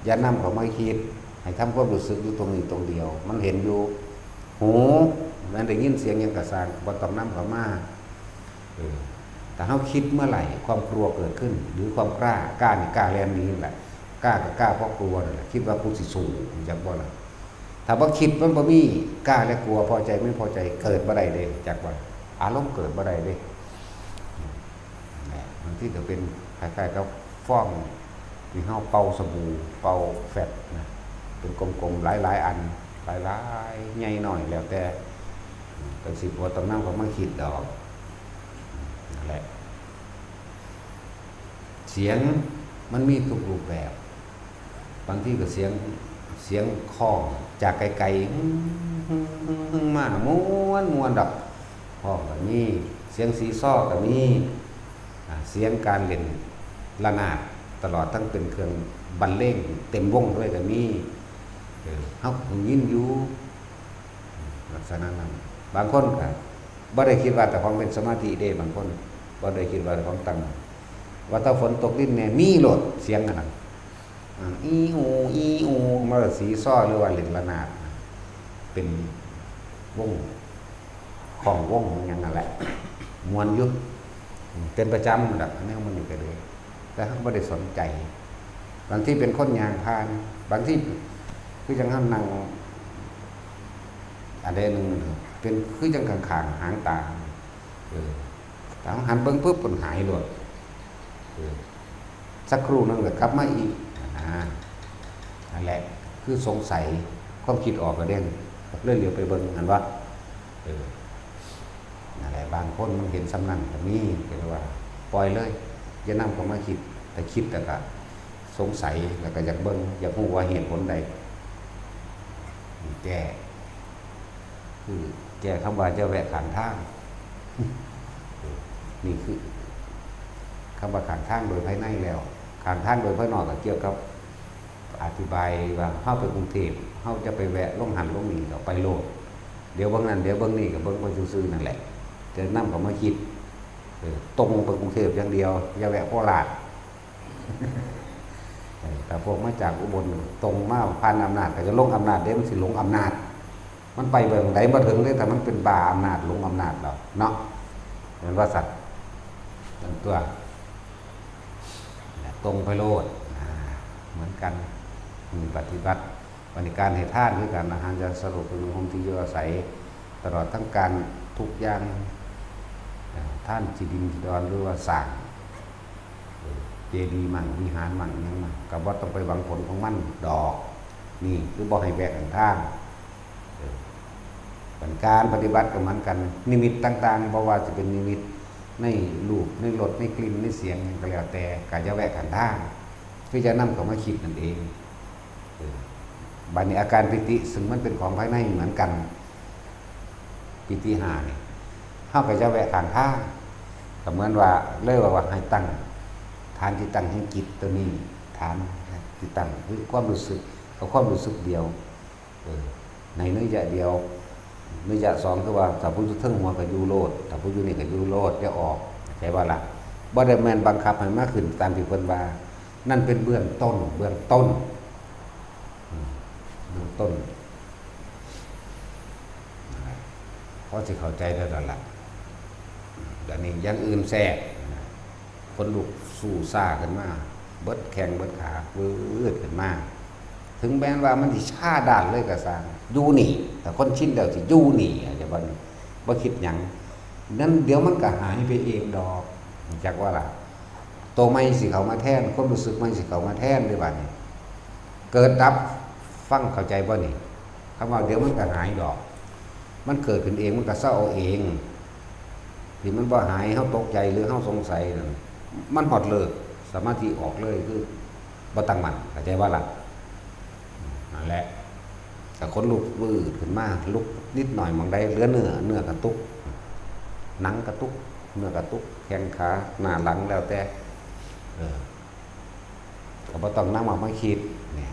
อย่านำเข้ามาคิดให้ทำความรู้สึกอยู่ตรงนี้ตรงเดียวมันเห็นอยู่หูมันได้ยินเสียงยังกระซางบ่ต้องนำเข้ามาแต่เฮาคิดเมื่อไหร่ความกลัวเกิดขึ้นหรือความกล้านี่กล้าแล่นนี้แหละกล้าก็กล้าเพราะกลัวนั่นแหละคิดว่ากูสิสู้จักบ่ล่ะถ้าบ่คิดมันบ่มีกล้าและกลัวพอใจไม่พอใจเกิดบ่ได้เด้จักว่าอารมณ์เกิดบ่ได้เด้บางทีก็เป็นคล้ายๆกับฟองที่เฮาเป่าสบู่เป่าแฟตนะเป็นกลมๆหลายๆอันหลายๆใหญ่หน่อยแล้วแต่จังสิบ่ต้องนำเข้ามาคิดดอกนั่นแหละเสียงมันมีทุกรูปแบบบางทีก็เสียงคล้องจากไกลๆมาม้วนดอกคล้องก็มีเสียงสีซ้อก็มีเสียงการเล่นระนาดตลอดทั้งเป็นเครื่องบรรเลงเต็มวงด้วยก็มีเฮายินอยู่ลักษณะนั้นบางคนก็บ่ได้คิดว่าแต่ของเป็นสมาธิเด้บางคนบ่ได้คิดว่าแต่ของตั้งว่าถ้าฝนตกดินแน่มีโลดเสียงอันนั้นอีอูมาสีซ้อหรือว่าเล่นระนาดเป็นวงของวงอย่างนั้นแหละมวนยุบเป็นประจำดับแนวมันอยู่กันเลยแต่เขาไม่ได้สนใจบางที่เป็นคนยางพานบางที่คือจังห้ามนั่งอะไรนึงเป็นคือจังขางหางตาแต่หันเบิ้งปุ๊บมันหายเลยสักครู่นึงก็กลับมาอีกนั่นแหละคือสงสัยความคิดออกก็เด้งเรื่องเดียวไปเบิ้งหันว่านั่นแหละบางคนมันเห็นสำนักแบบนี้ก็เลยว่าปล่อยเลยอย่านำเข้ามาคิดแต่คิดแต่ก็สงสัยแล้วก็อยากเบิ้งอยากรู้ว่าเหตุผลใดแก้คือแก้คำว่าจะแวะขางทางนี่คือคำว่าขางทางโดยภายในแล้วขางทางโดยภายนอกก็เกี่ยวกับอธิบายว่าเข้าไปกรุงเทพเข้าจะไปแวะลงหันลงนี่ก็ไปโลดเดี๋ยวเบิ้งนั้นเดี๋ยวเบิ้งนี่ก็เบิ้งไปซื่อๆนั่นแหละจะนำเข้ามาคิดตรงไปกรุงเทพอย่างเดียวอย่าแวะโคราชแต่พวกมาจากอุบลตรงมาผ่านอำนาจก็จะลงอำนาจเด้มันสิหลงอำนาจมันไปเบิ่งไหนมาถึงเลยแต่มันเป็นบาอำนาจหลงอำนาจเราเนาะเป็นว่าสัตว์เป็นตัวตรงไปโลดเหมือนกันมีปฏิบัติปฏิการเหตุท่านคือการอาหารจะสรุปเป็นห้องที่อยู่อาศัยตลอดทั้งการทุกอย่างท่านจีดินจีดอนหรือว่าสั่งเจดีย์มั่งวิหารมั่งยังมั่งกับว่าต้องไปหวังผลของมันดอกนี่หรือบอกให้แบกทางเป็นการปฏิบัติกับมันกันนิมิตต่างๆเพราะว่าจะเป็นนิมิตในรูปในรสในกลิ่นในเสียงก็แล้วแต่กายแวะขันทางที่จะนำเข้ามาคิดนั่นเองบัดนี้อาการปิติซึ่งมันเป็นของภายในเหมือนกันปิติห้านี่เข้าไปจะแวะขันทางก็เหมือนว่าเลิกว่าให้ตั้งฐานที่ตั้งให้จิตตัวนี้ฐานที่ตั้งคือความรู้สึกเอาความรู้สึกเดียวในเนื้อเดียวเนื้อสองคือว่าถ้าผู้อยู่เทิงหัวก็อยู่โลดถ้าผู้อยู่นี่ก็อยู่โลดจะออกใช่ว่าล่ะบ่ได้แม่นบังคับให้มากขึ้นตามที่เพิ่นว่านั่นเป็นเบื้องต้นเบื้องต้น อสิเข้าใจแล้วล่ะเดี๋ยวนี้อยังอื่นแทรกคนลุกสู้ซ่าขึ้นมาเบิดแข้งเบิดขาวืดขึ้นมาถึงแม้ว่ามันสิชาด้านเลยก็สร้างอยู่นี่แต่คนชินแล้วสิอยู่นี่จะบ่คิดหยังนั่นเดี๋ยวมันก็หายไปเองดอกจักว่าล่ะโตไม่สิเขามาแทนความรู้สึกไม่สิเขามาแทนด้วยบัดนี้เกิดดับฟังเข้าใจบ่นี่คำว่าเดี๋ยวมันก็หายดอกมันเกิดขึ้นเองมันก็เศร้าเอาเองที่มันบ่หายเฮาตกใจหรือเฮาสงสัยนั่นมันหอดเลิกสมาธิออกเลยคือบ่ตั้งมั่นเข้าใจว่าล่ะนั่นแหละแต่คนลุกวืดขึ้นมาลุกนิดหน่อยมองได้เหลือเนื้อกระตุกหนังกระตุกเนื้อกระตุกแขนขาหน้าหลังแล้วแต่ก็บ่ต้องนั่งมาคิดเนี่ย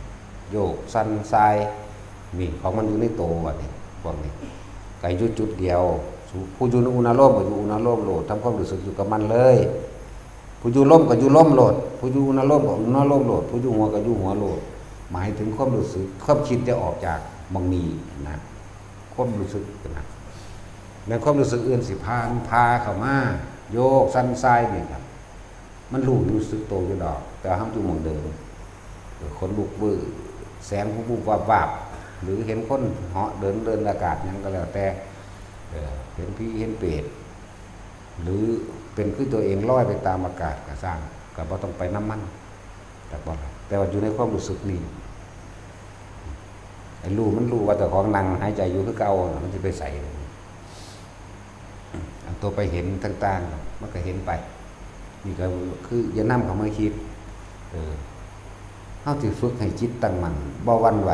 โยกสั่นทรายนี่ของมันอยู่ในโตว่ะนี่พวกนี้ไก่อยู่จุดเดียวผู้อยู่ในอุณโลมก็อยู่อุณโลมโหลดทำความรู้สึกอยู่กับมันเลยผู้อยู่ลมก็อยู่ลมโหลดผู้อยู่อุณโลมก็อุณโลมโหลดผู้อยู่หัวก็อยู่หัวโหลดหมายถึงความรู้สึกความคิดจะออกจากบางนี้นะความรู้สึกนะแล้วความรู้สึกอื่นสิพาเข้ามาโยกสั่นทรายนี่ครับมันรู้สึกโตอยู่ดอกแต่ห้ามอยู่หม่องเดิมคนลุกวื้อแสงผู้วาบหรือเห็นคนเหาะเดินอากาศยังก็แล้วแต่เห็นผีเห็นเปรตหรือเป็นคือตัวเองลอยไปตามอากาศก็สร้างก็บ่ต้องไปน้ำมันแต่ว่าอยู่ในความรู้สึกนี้ไอ้มันรู้ว่าแต่ของนั่งหายใจอยู่คือเก่ามันจะไปใส่ตัวไปเห็นต่างๆมันก็เห็นไปนี่ก็คืออย่านำเข้ามาคิดเฮาสิฝึกให้จิตตั้งมั่นบ่หวั่นไหว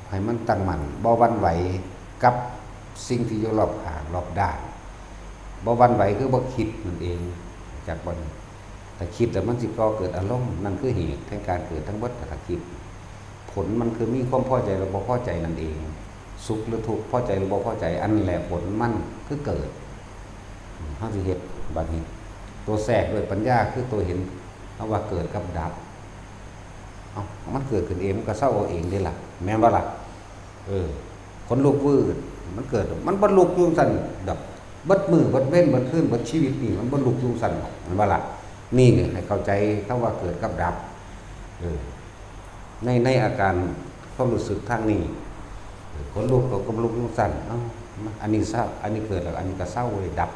ให้มันตั้งมั่นบ่หวั่นไหวกับสิ่งที่อยู่รอบข้างรอบด้านบ่หวั่นไหวคือบ่คิดนั่นเองจากบ่แต่คิดแล้วมันสิก่อเกิดอารมณ์นั่นคือเหตุแห่งการเกิดทั้งหมดถ้าคิดผลมันคือมีความพอใจหรือบ่พอใจนั่นเองสุขหรือทุกข์พอใจหรือบ่พอใจอันแหละผลมันคือเกิดเฮาสิเฮ็ดบัดนี้ตัวแทรกด้วยปัญญาคือตัวเห็นว่าเกิดกับดับมันเกิดขึ้นเองมันก็เศร้าเอาเองได้ล่ะแม่นบ่ล่ะคนลุกวืดมันเกิดมันบ่ลุกอยู่ซั่นดับบัดมือบัดเว้นบัดคืนบัดชีวิตนี่มันบ่ลุกอยู่ซั่นแม่นบ่ล่ะนี่ไงให้เข้าใจคำว่าเกิดกับดับในอาการความรู้สึกทางนี้คนลุกก็ลุกอยู่ซั่นอันนี้เศร้าอันนี้เกิดแล้วอันนี้ก็เศร้าเลยดับ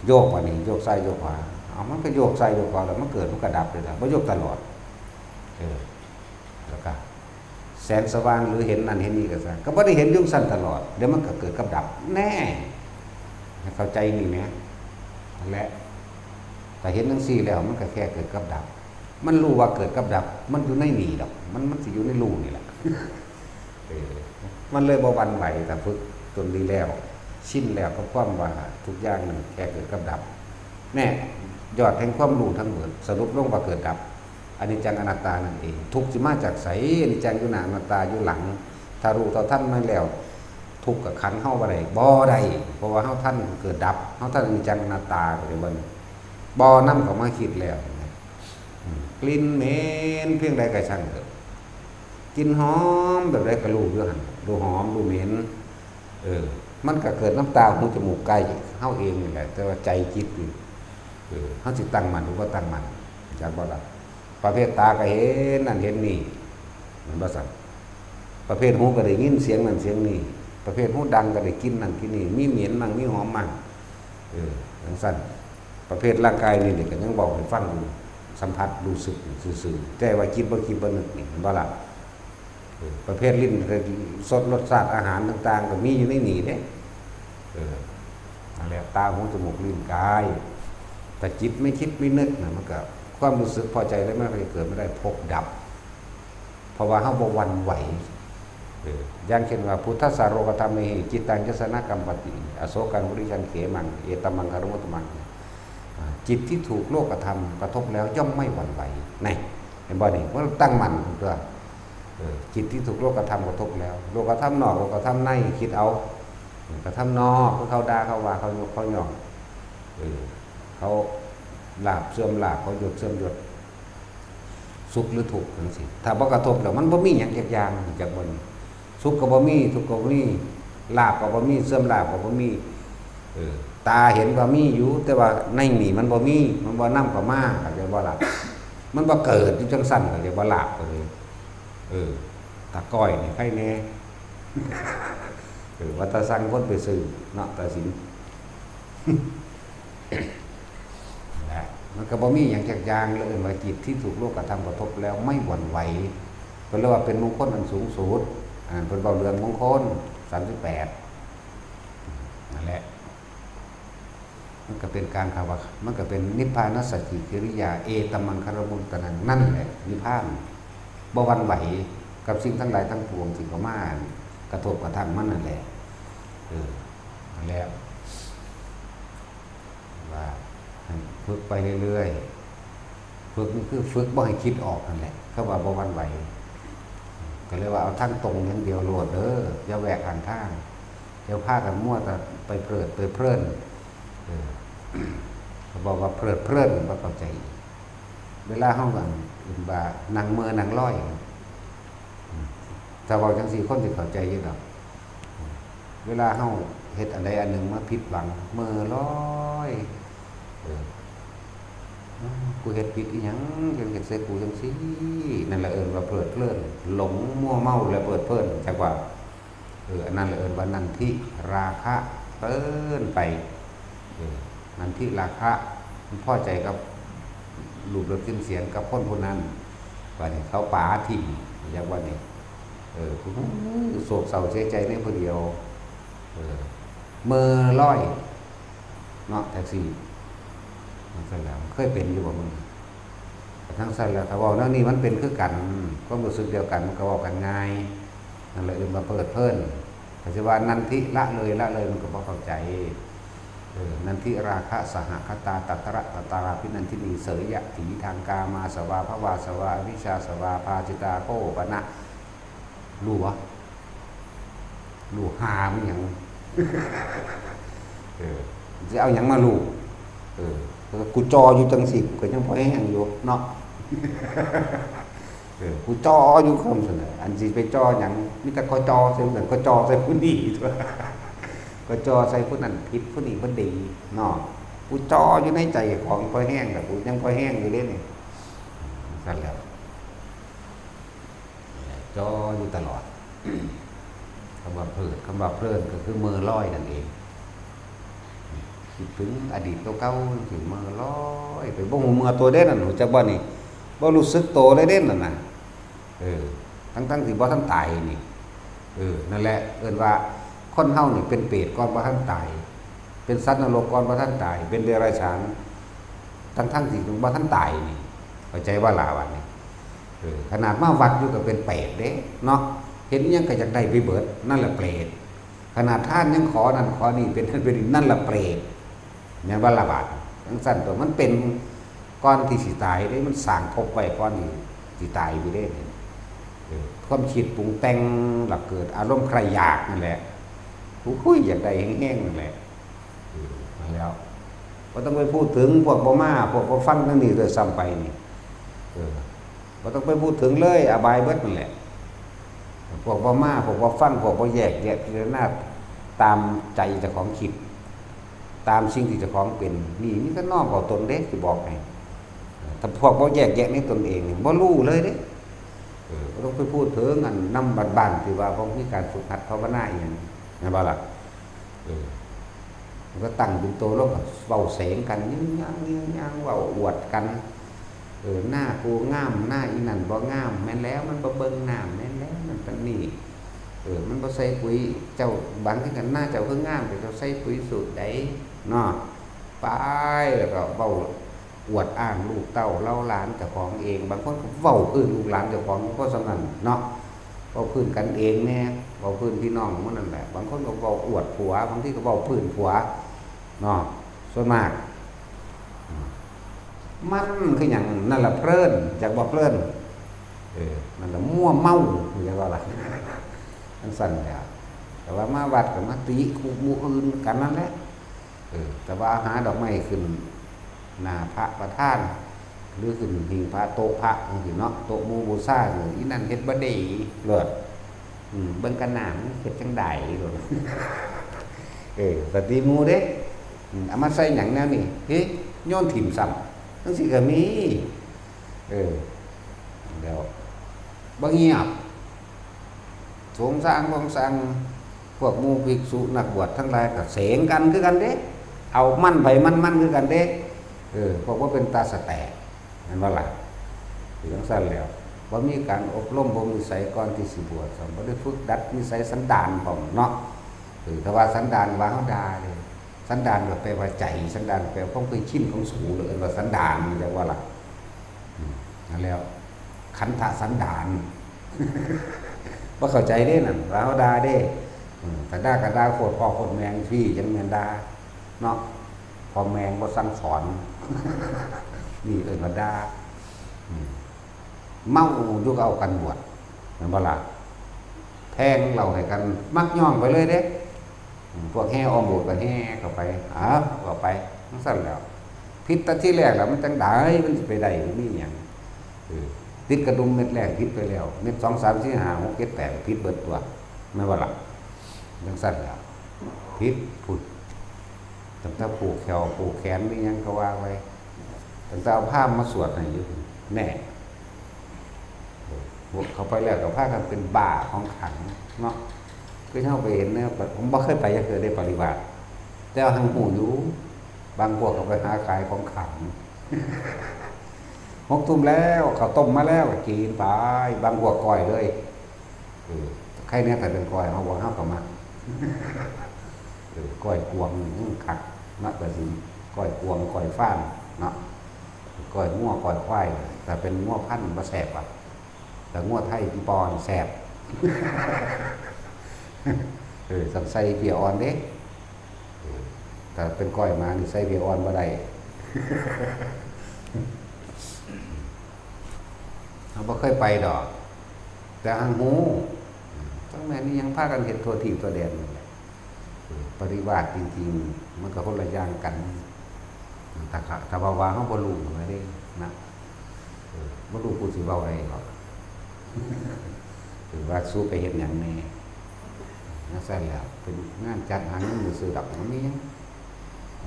โยกว่านี่โยกซ้ายโยกขวามันก็โยกซ้ายโยกขวาแล้วมันเกิดมันก็ดับเลยล่ะบ่โยกตลอดแล้วก็แสงสว่างหรือเห็นนั่นเห็นนี่ก็ซะก็บ่ได้เห็นยุ่งสั้นตลอดเดี๋ยวมันก็เกิดกับดับแน่ให้เข้าใจนี่แหมนั่นแหละแต่เห็นจังซี่แล้วมันก็แค่เกิดกับดับมันรู้ว่าเกิดกับดับมันอยู่ในนี่ดอกมันสิอยู่ในรูนี่แหละมันเลยบ่หวั่นไหวแต่ฝึกจนดีแล้วชินแล้วก็ความว่าทุกอย่างนั่นแค่เกิดกับดับแน่ยอดแห่งความรู้ทั้งหมดสรุปลงว่าเกิดดับอนิจจังอนัตตานั่นเองทุกข์สิมาจากไสอนิจจังอยู่หน้าอนัตตาอยู่หลังถ้ารู้ต่อท่านนั่นแล้วทุกข์กับขันเฮาบ่ได้เพราะว่าเฮาท่านเกิดดับเฮาท่านอนิจจังอนัตตาก็ได้บ่นำเข้ามาคิดแล้วกลิ่นเหม็นเพียงใดก็ช่างเถอะกลิ่นหอมแบบใดก็รู้อยู่หั่นรู้หอมรู้เหม็นมันก็เกิดน้ำตาหูจมูกกายเฮาเองนี่แหละแต่ว่าใจคิดนี่เฮาสิตั้งมั่นหรือบ่ตั้งมั่นจักบ่ล่ะประเภทตาก็เห็นนั่นเห็นนี่มันบ่ซั่นประเภทหูก็ได้ยินเสียงนั่นเสียงนี่ประเภทหูดังก็ได้กินนั่นกินนี่มีเหม็นมั่งมีหอมมั่งจังซั่นประเภทร่างกายนี่ก็ยังบอกให้ฟังอยู่สัมผัสรู้สึกซื่อๆแต่ว่าคิดบ่นึกนี่มันบ่ล่ะประเภทลิ้นสดรสชาติอาหารต่างๆก็มีอยู่ในนี่เด้นั่นแหละตาหูจมูกลิ้นกายแต่จิตไม่คิดไม่นึกนะมันก็ความรู้สึกพอใจได้ไม่เกิดไม่ได้พบดับเพราะว่าเฮาบ่หวั่นไหวอย่างเช่นว่าพุทธสารโรกธรรมเมจิตตังยสนะกัมปติอโศกังบริชันเขมังเอตมังคารุมตมังจิตที่ถูกโลกธรรมกระทบแล้วย่อมไม่หวั่นไหวนี่เห็นบ่นี่ว่าตั้งมั่นตัวจิตที่ถูกโลกธรรมกระทบแล้วโลกธรรมนอกโลกธรรมในคิดเอากระทำนอกเขาด่าเขาว่าเขายกเขาย่องเขาลาบเสื่อมลาบเขาหยดเสื่อมหยดสุขหรือทุกข์จังซี่ถ้าบ่กระทบแล้วมันบ่มีหยังอย่างจากบ่สุขก็บ่มีทุกข์ก็บ่มี ลาภก็บ่มีเสื่อมลาภก็บ่มีตาเห็นว่ามีอยู่แต่ว่าในนี่มันบ่มีมันบ่นำเข้ามาก็จะบ่ลาภมันบ่เกิดอยู่จังซั่นก็จะบ่ลาภเลยตาก้อยนี่ใครแน่วัตสั่งคนไปซื้อเนาะตาสินมันก็บ่มีหยังจักอย่างเลยว่าจิตที่ถูกโลกกระทำกระทบแล้วไม่หวั่นไหวก็เรียกว่าเป็นมงคลอันสูงสุดเป็นเบาเรือนมงคล38นั่นแหละมันก็เป็นการคำว่ามันก็เป็นนิพพานสัจจิกิริยาเอตมังคารมุตตะนังนั่นแหละนิพพานบ่หวั่นไหวกับสิ่งทั้งหลายทั้งปวงสิ่งเข้ามากระทบกระทั่งมันนั่นแหละนั่นแหละว่าฝึกไปเรื่อยๆฝึกนี่คือฝึกบ่ให้คิดออกนั่นแหละเขาว่าบ่หวั่นไหวก็เลยว่าเอาทางตรงอย่างเดียวโลดอย่าแหวกทางทางเดี๋ยวพากันมั่วแต่ไปเพลิดไปเพลินเขาบอกว่าเพลิดเพลินบ่เข้าใจเวลาเฮากันว่านั่งเมื่อนั่งร้อยถ้าเว้าจังซี่คนสิเข้าใจอยู่ดอกเวลาเฮาเฮ็ดอันใดอันหนึ่งมาผิดหวังเมื่อร้อยกูเฮ็ดผิดอีหยังจังเฮ็ดใส่กูจังซี่นั่นแหละว่าเพลิดเพลินหลงมั่วเมาแล้วเพลิดเพลินจักว่าอันนั้นละว่านันทิราคะเปิ้นไปนันทิราคะมันพอใจกับรูปรสกลิ่นเสียงกับคนผู้นั้นว่านี่เขาป๋าถิ่มอย่างว่านี่โศกเศร้าเสียใจในผู้เดียวมือลอยเนาะแท็กซี่ทั้งสั้นแล้วเคยเป็นอยู่บ่มึงทั้งสั้นแล้วถ้าว่านั่นนี่มันเป็นคือกันก็รู้สึกเดียวกันมันก็ว่ากันง่ายนั่นแหละมาเปิดเพิ่นแต่สิว่านันทิละเลยมันก็บ่เข้าใจนันทิราคะสหคตาตัตระตตาราภินันทินีเสยยะถีทางกามาสวาภวาสวาวิชาสวาภาจิตาโคปนะรู้วะรู้หามหยังจะเอาหยังมารู้กูจออยู่จังสิก็ยังพอแห้งอยู่เนาะกูจออยู่คำเสนออันสิไปจอหยังมีแต่ก็จอใส่เหมือนก็จอใส่ผู้นี้ก็จอใส่ผู้นั้นผิดผู้นี้บ่ดีเนาะกูจออยู่ในใจของพอแห้งแต่กูยังพอแห้งอยู่เด้นี่สั่นแล้วจออยู่ตลอดคำว่าเพลิดคำว่าเพลินก็คือมือลอยนั่นเองคิดถึงอดีตเก่าๆถึงมือลอยไปบ่ฮู้เมื่อตัวเด่นนั่นหูจักบ่นี่บ่รู้สึกโตเลยเด่นนั่นน่ะทั้งที่บ่ทันตายนี่นั่นแหละเอิ้นว่าคนเฮานี่เป็นเปรตก่อนบ่ทันตายเป็นสัตว์นรกก่อนบ่ทันตายเป็นเดรัจฉานทั้งที่บ่ทันตายนี่เข้าใจว่าลาวันนี่ขนาดมาวัดอยู่ก็เป็นเปรตเด้เนาะเห็นยังก็อยากได้ไปเบิดนั่นแหละเปรตขนาดท่านยังขอนั่นขอนี่เป็นนั่นแหละเปรตแม่นว่าละบาดทั้งสั้นตัวมันเป็นก้อนที่สิตายได้มันสร้างภพไว้ก้อนนี้สิตายอยู่เด้ความคิดปรุงแต่งหลักเกิดอารมณ์ใครอยากนั่นแหละผู้อยากได้แห้งๆนั่นแหละมาแล้วก็ต้องไปพูดถึงพวกบ่มาพวกบ่ฟังนั่นนี่เลยซ้ำไปนี่ก็ต้องไปพูดถึงเลยอบายเบิดนั่นแหละพวกบ่มาพวกบ่ฟังพวกบ่แยกแยะพิจารณาตามใจเจ้าของคิดตามสิ่งที่เจ้าของเป็นนี่ก็น้อมเข้าตนเด้สิบอกให้ถ้าพวกบ่แยกแยะในตนเองนี่บ่รู้เลยเด้ก็ต้องไปพูดถึงอันนำบ้านๆที่ว่าบ่มีการฝึกหัดภาวนาอีหยังนะบ่ล่ะมันก็ตั้งเป็นตัวแล้วก็เว้าเสงกันยิ่งยังเว้าอวดกันหน้ากูงามหน้าอีนั่นบ่งามแม่นแล้วมันบ่เบิ่งน้ำแม่นแล้วมันเป็นนี่มันบ่ใส่ปุ๋ยเจ้าบางที่กันหน้าเจ้าคืองามแต่เจ้าใส่ปุ๋ยสูตรใดเนาะไปแล้วก็เว้าอวดอ้างลูกเต้าเล่าหลานเจ้าของเองบางคนก็เว้าพื้นลูกหลานเจ้าของก็สำนั้นเนาะเว้าพื้นกันเองแน่เว้าพื้นพี่น้องมันนั่นแหละบางคนก็เว้าอวดผัวบางทีก็เว้าพื้นผัวเนาะส่วนมากมันคืออย่างนั่นแหละเพลินจากบ่เพลินนั่นแหละมั่วเมาอย่างว่าล่ะทั้งสั้นแล้วแต่ว่ามาวัดกับมาตีคู่หมู่อื่นกันนั่นแหละแต่ว่าหาดอกไม้ขึ้นหน้าพระประธานหรือขึ้นหิ้งพระโต๊ะพระจังซี่เนาะโต๊ะหมู่บูชาอีนั่นเฮ็ดบ่ดีเลิศ เบิ่งกันหน้ามันเฮ็ดจังได๋โดด ปฏิหมู่เด้เอามาใส่หยังแนวนี้เฮ้ยโยนถิ่มซ้ำจังซี่ก็มีแล้วบ่เงียบสงสร้างวงสร้างพวกหมู่ภิกษุนักบวชทั้งหลายก็เสงกันคือกันเด้เอามั่นไปมั่นคือกันเด้เพราะว่าเป็นตาสแตกนั่นว่าล่ะคือจังซั่นแล้วบ่มีการอบรมบ่มีนิสัยก่อนที่สิบวชบ่ได้ฝึกดัดนิสัยสันดานพร้อมเนาะแต่ว่าสันดานว่าเฮาด่าเด้สันดานแปลว่าใจสันดานแปลว่าความเคยชินของสูงเลยว่าสันดานจังว่าล่ะนั่นแล้วขันธสันดานบ่เข้าใจเด้นั่นว่าเฮาด่าเด้ถ้าด่าก็ด่าโคตรพ่อโคตรแมงพี่จังแม่นด่าเนาะพอแมงบ่สั่งสอนนี่ว่าด่าเมาอยู่เอากันบวชแม่นบ่ล่ะแทงเราให้กันมักย่องไปเลยเด้พวกแห่อ้อมโบสถ์ก็แห่เข้าไปเข้าไปจังซั่นแล้วผิดแต่ที่แรกแล้วมันจังได๋มันสิไปได้มีหยังติดกระดุมเม็ดแรกผิดไปแล้วเม็ด2 3 4 5 6 7 8ผิดเบิดตัวแม่นบ่ล่ะจังซั่นแล้วผิดพุดตั้งแต่ผูกแขวผูกแขนมีหยังก็ว่าไว้ตั้งแต่เอาผ้ามาสวดให้อยู่แน่เขาไปแล้วก็พากันเป็นบ้าของขังเนาะคือเฮาไปเห็นเนี่ยผมบ่เคยไปจักเทื่อได้ปฏิบัติแต่ว่าหังหูอยู่บางพวกก็ไปหาขายของขัง6 ทุ่มแล้วข้าวต้มมาแล้วก็กินไปบางพวกก้อยเลยใครเนี่ยแต่เป็นก้อยเฮาบ่เฮาก็มักก้อยกวงคักนักก็สิก้อยกวงก้อยฟ้านเนาะก้อยงัวก้อยควายแต่เป็นงัวพันธุ์บ่แซ่บอ่ะแต่งัวไทยพี่ปอนแซ่บสังใส่เพียอ่อนเด้แต่เป็นก้อยมานี่ใส่เพียอ่อนบ่ได้เราบ่เคยไปดอกแต่หังหูตั้งแต่นี้ยังพากันเห็นทั่วทีทั่วแดนเลยปริวาสจริงๆมันก็คนละอย่างกันถ้าว่าเฮาบ่รู้ว่าเด้นะบ่รู้ผู้สิเว้าได้หรอกถือว่าสู้ไปเฮ็ดหยังแน่นั่นซั่นแล้วเป็นงานจัดหาเงินซื้อดอกมันมีหยัง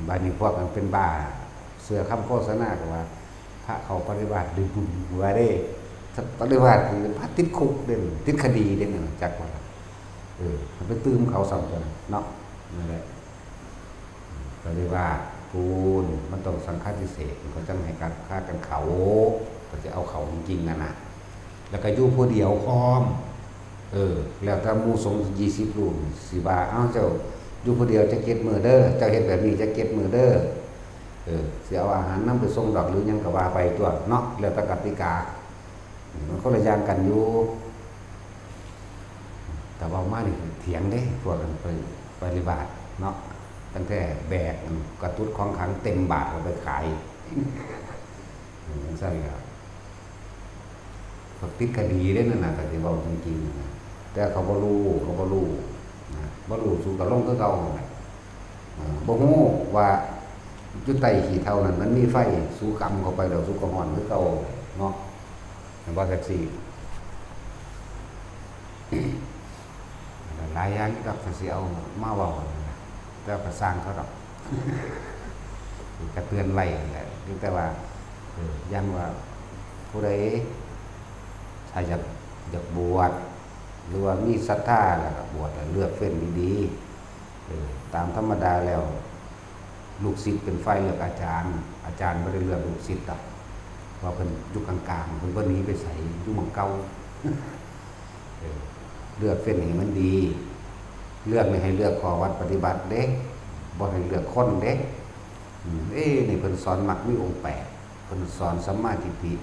บาดนี้พวกมันเป็นบ้าเสื้อคำโฆษณาก็ว่าพระเขาปฏิบัติด้วยบุญว่าเด้ปฏิบัติคือพระติดคุกเด่นติดคดีเด่นจักว่ามันไปตื้มเขาสองตัวเนาะนั่นแหละปฏิบัติปูนมันต้องสังฆาทิเศษมันก็จังให้การฆ่ากันเขาก็จะเอาเขาจริงๆนะแล้วก็อยู่ผู้เดียวพร้อมแล้วถ้าหมู่สงฆ์20 รูปสิว่าเอ้าเจ้าอยู่ผู้เดียวจะเก็บมือเด้อเจ้าเฮ็ดแบบนี้จะเก็บมือเด้อสิเอาอาหารนำไปส่งดอกหรือหยังก็ว่าไปตัวเนาะแล้วแต่กติกามันก็ละอย่างกันอยู่แต่ว่ามานี่เถียงเด้พวกกันไปปฏิบัติเนาะตั้งแต่แบกกระตุ้ดของขังเต็มบาทเอาไปขายจังซั่นแล้วติดคดีเด้นั่นน่ะแต่สิเว้าจริงๆนะแต่เขาบ่รู้นะบ่รู้สู่กะลงคือเก่าน่ะบ่ฮู้ว่าอยู่ใต้ขี้เถ้านั้นมันมีไฟสู่กรรมเข้าไปแล้วสู่กระห้อนคือเก่าเนาะว่าจังซี่หลายอย่างก็สิเอามาเว้าแต่ก็สร้างเขาดอกก็เตือนไว้แหละแต่ว่ายังว่าผู้ใดถ้าอยากบวชหรือว่ามีศรัทธาแล้วก็บวชเลือกเฟ้นดีๆตามธรรมดาแล้วลูกศิษย์เป็นฝ่ายเลือกอาจารย์บ่ได้เลือกลูกศิษย์ดอกว่าเพิ่นอยู่กลางๆเพิ่นบ่หนีไปไสอยู่หม้องเก่าเลือกเฟ้นให้มันดีเลือกนี่ให้เลือกข้อวัดปฏิบัติเด้บ่ให้เลือกคนเด้นี่เพิ่นสอนมรรคมีองค์8เพิ่นสอนสัมมาทิฏฐิ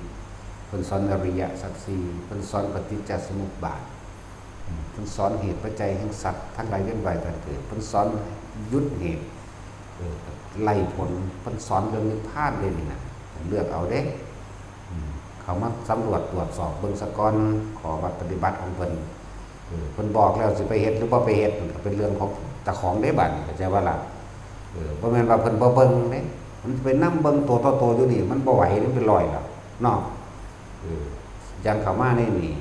เพิ่นสอนอริยสัจ4เพิ่นสอนปฏิจจสมุปบาทเพิ่นสอนเหตุปัจจัยแห่งสัตว์ทั้งหลายเวียนว่ายตายเกิดเพิ่นสอนยุดเหตุไล่ผลเพิ่นสอนเรื่องนิพพานเลยนี่นะเลือกเอาเด้เขามาสำรวจตรวจสอบเบิ่งซะก่อนขอวัดปฏิบัติของเพิ่นเพิ่นบอกแล้วสิไปเฮ็ดหรือบ่ไปเฮ็ดก็เป็นเรื่องของเจ้าของเด้บัดเข้าใจว่าล่ะบ่แม่นว่าเพิ่นบ่เบิ่งเด้มันไปนำเบิ่งตัวอยู่นี่มันบ่ไหวมันเป็นร้อยแล้วเนาะยังเข้ามาในนี่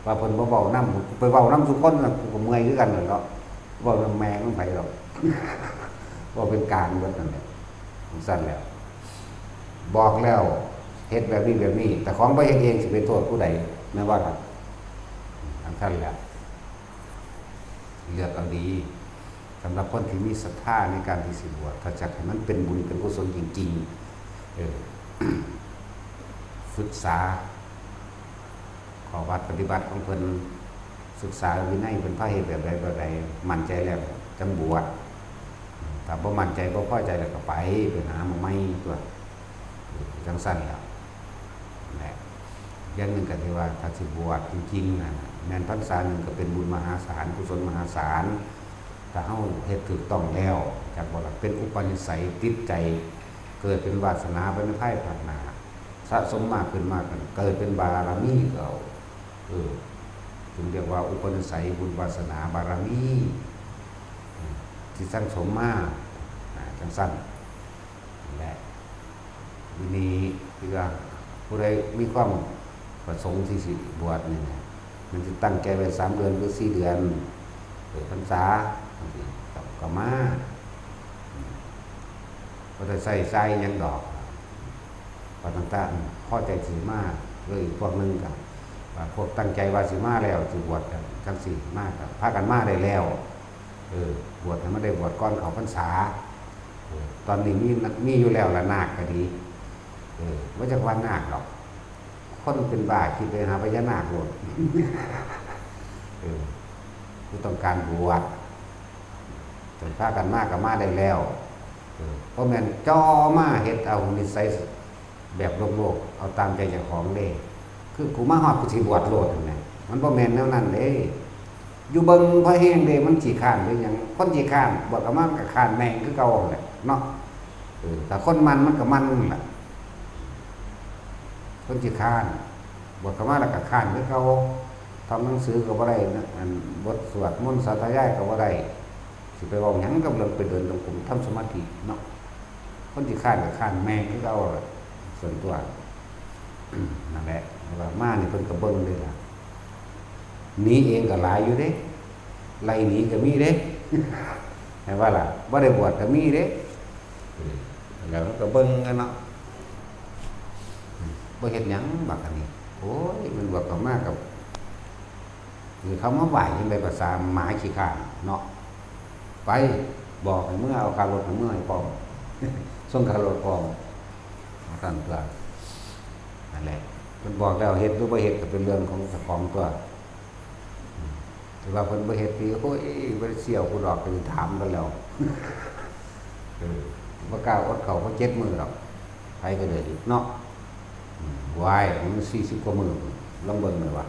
ผ ว่าเพิ่นบ่เว้านำไปเว้านำทุกคนน่ะกูก็เมื่อยคือกันนั่นเนาะเว้านำแม่ของไผหรอกเว้าเป็นกลางเบิดนั่นแหละซั่นแล้วบอกแล้วเฮ็ดแบบนี้แต่ของบ่เฮ็ดเองสิไปโทษผู้ใดแม่นว่าล่ะซั่นแหละเลือกเอาดีสำหรับคนที่มีศรัทธาในการที่สิบวชถ้าจักให้มันเป็นบุญเป็นกุศลจริงๆศึกษาขอวัดปฏิบัติของเพิ่นศึกษาวินัยเป็นพระเหตุแบบใดมั่นใจแล้วจังบวชถ้าบ่มั่นใจบ่พอใจแล้วก็ไปหามาใหม่ตัวจังสั้นแล้วแหละอย่างนึงก็ที่ว่าถ้าสิบวชจริงๆน่ะแม่นพรรษานึงก็เป็นบุญมหาศาลกุศลมหาศาลถ้าเฮาเฮ็ดถูกต้องแล้วจากบ่ล่ะเป็นอุปนิสัยติดใจเกิดเป็นวาสนาไปในภายภาคหน้าสะสมมากขึ้นเกิดเป็นบารมีก็ถึงเรียกว่าอุปนิสัยบุญวาสนาบารมีที่สั่งสมมาจังสั้นและวินี้ที่ว่าผู้ใดมีความประสงค์ที่สิบวชนี่มันจะตั้งใจไว้3 เดือนหรือ4 เดือนพรรษาก็มาก็จะใส่ยังดอกพอต่างๆพอใจสิมาเลยพวกนึงกับพวกตั้งใจว่าสิมาแล้วสิบวชกันจังสิมากพากันมาได้แล้วบวชให้มันได้บวชก่อนเขาพรรษาตอนนี้มีอยู่แล้วละนาคก็ดีว่าจะว่านาคหรอกคนเป็นบ้าคิดไปหาพญานาคหมดผู้ต้องการบวชจนพากันมากกับมาได้แล้วเพราะแม่นจ่อมาเฮ็ดเอานิสัยแบบโลกเอาตามใจเจ้าของเด้คือกูมาฮอดกูสิบวชโลดนั่นแหละมันบ่แม่นแนวนั้นเด้อยู่เบิ่งพระแห้งเด้มันขี้ข้านหรือหยังคนขี้ข้านบวชก็มันก็ข้านแม่งคือเก่าแหละเนาะแต่คนมันก็มันนั่นแหละคนขี้ข้านบวชก็มาแล้วก็ข้านคือเก่าทำหนังสือก็บ่ได้บทสวดมนต์สาธยายก็บ่ได้สิไปเว้าหยังกับเรื่องไปเดินจงกรมทำสมาธิเนาะคนที่ข้านก็ข้านแม่งคือเก่าส่วนตัวนั่นแหละว่ามานี่เพิ่นก็เบิ่งเลยล่ะหนีเองก็หลายอยู่เด้ไล่หนีก็มีเด้เห็นว่าล่ะบ่ได้บวชก็มีเด้แล้วก็เบิ่งกันเนาะบ่เฮ็ดหยังบักอันนี้โอ้ยมันบวชก็มากับคือเขามาไหว้ยังได้ภาษาหมาขี้ข้านเนาะไปบอกให้เมื่อเอาคารถให้เมื่อให้พร้อมส่งคารถพร้อมท่านตัวนั่นแหละเพิ่นบอกแล้วเฮ็ดหรือบ่เฮ็ดก็เป็นเรื่องของเจ้าของตัวแต่ว่าเพิ่นบ่เฮ็ดนี่โอ้ยบ่ได้เสี่ยวกูดอกก็สิถามกันแล้วบ่กล้าอดเข้าเพราะ7 มื้อหรอกไปก็เด้อเนาะวายมัน40 กว่ามื้อลองเบิ่งหน่อยว่า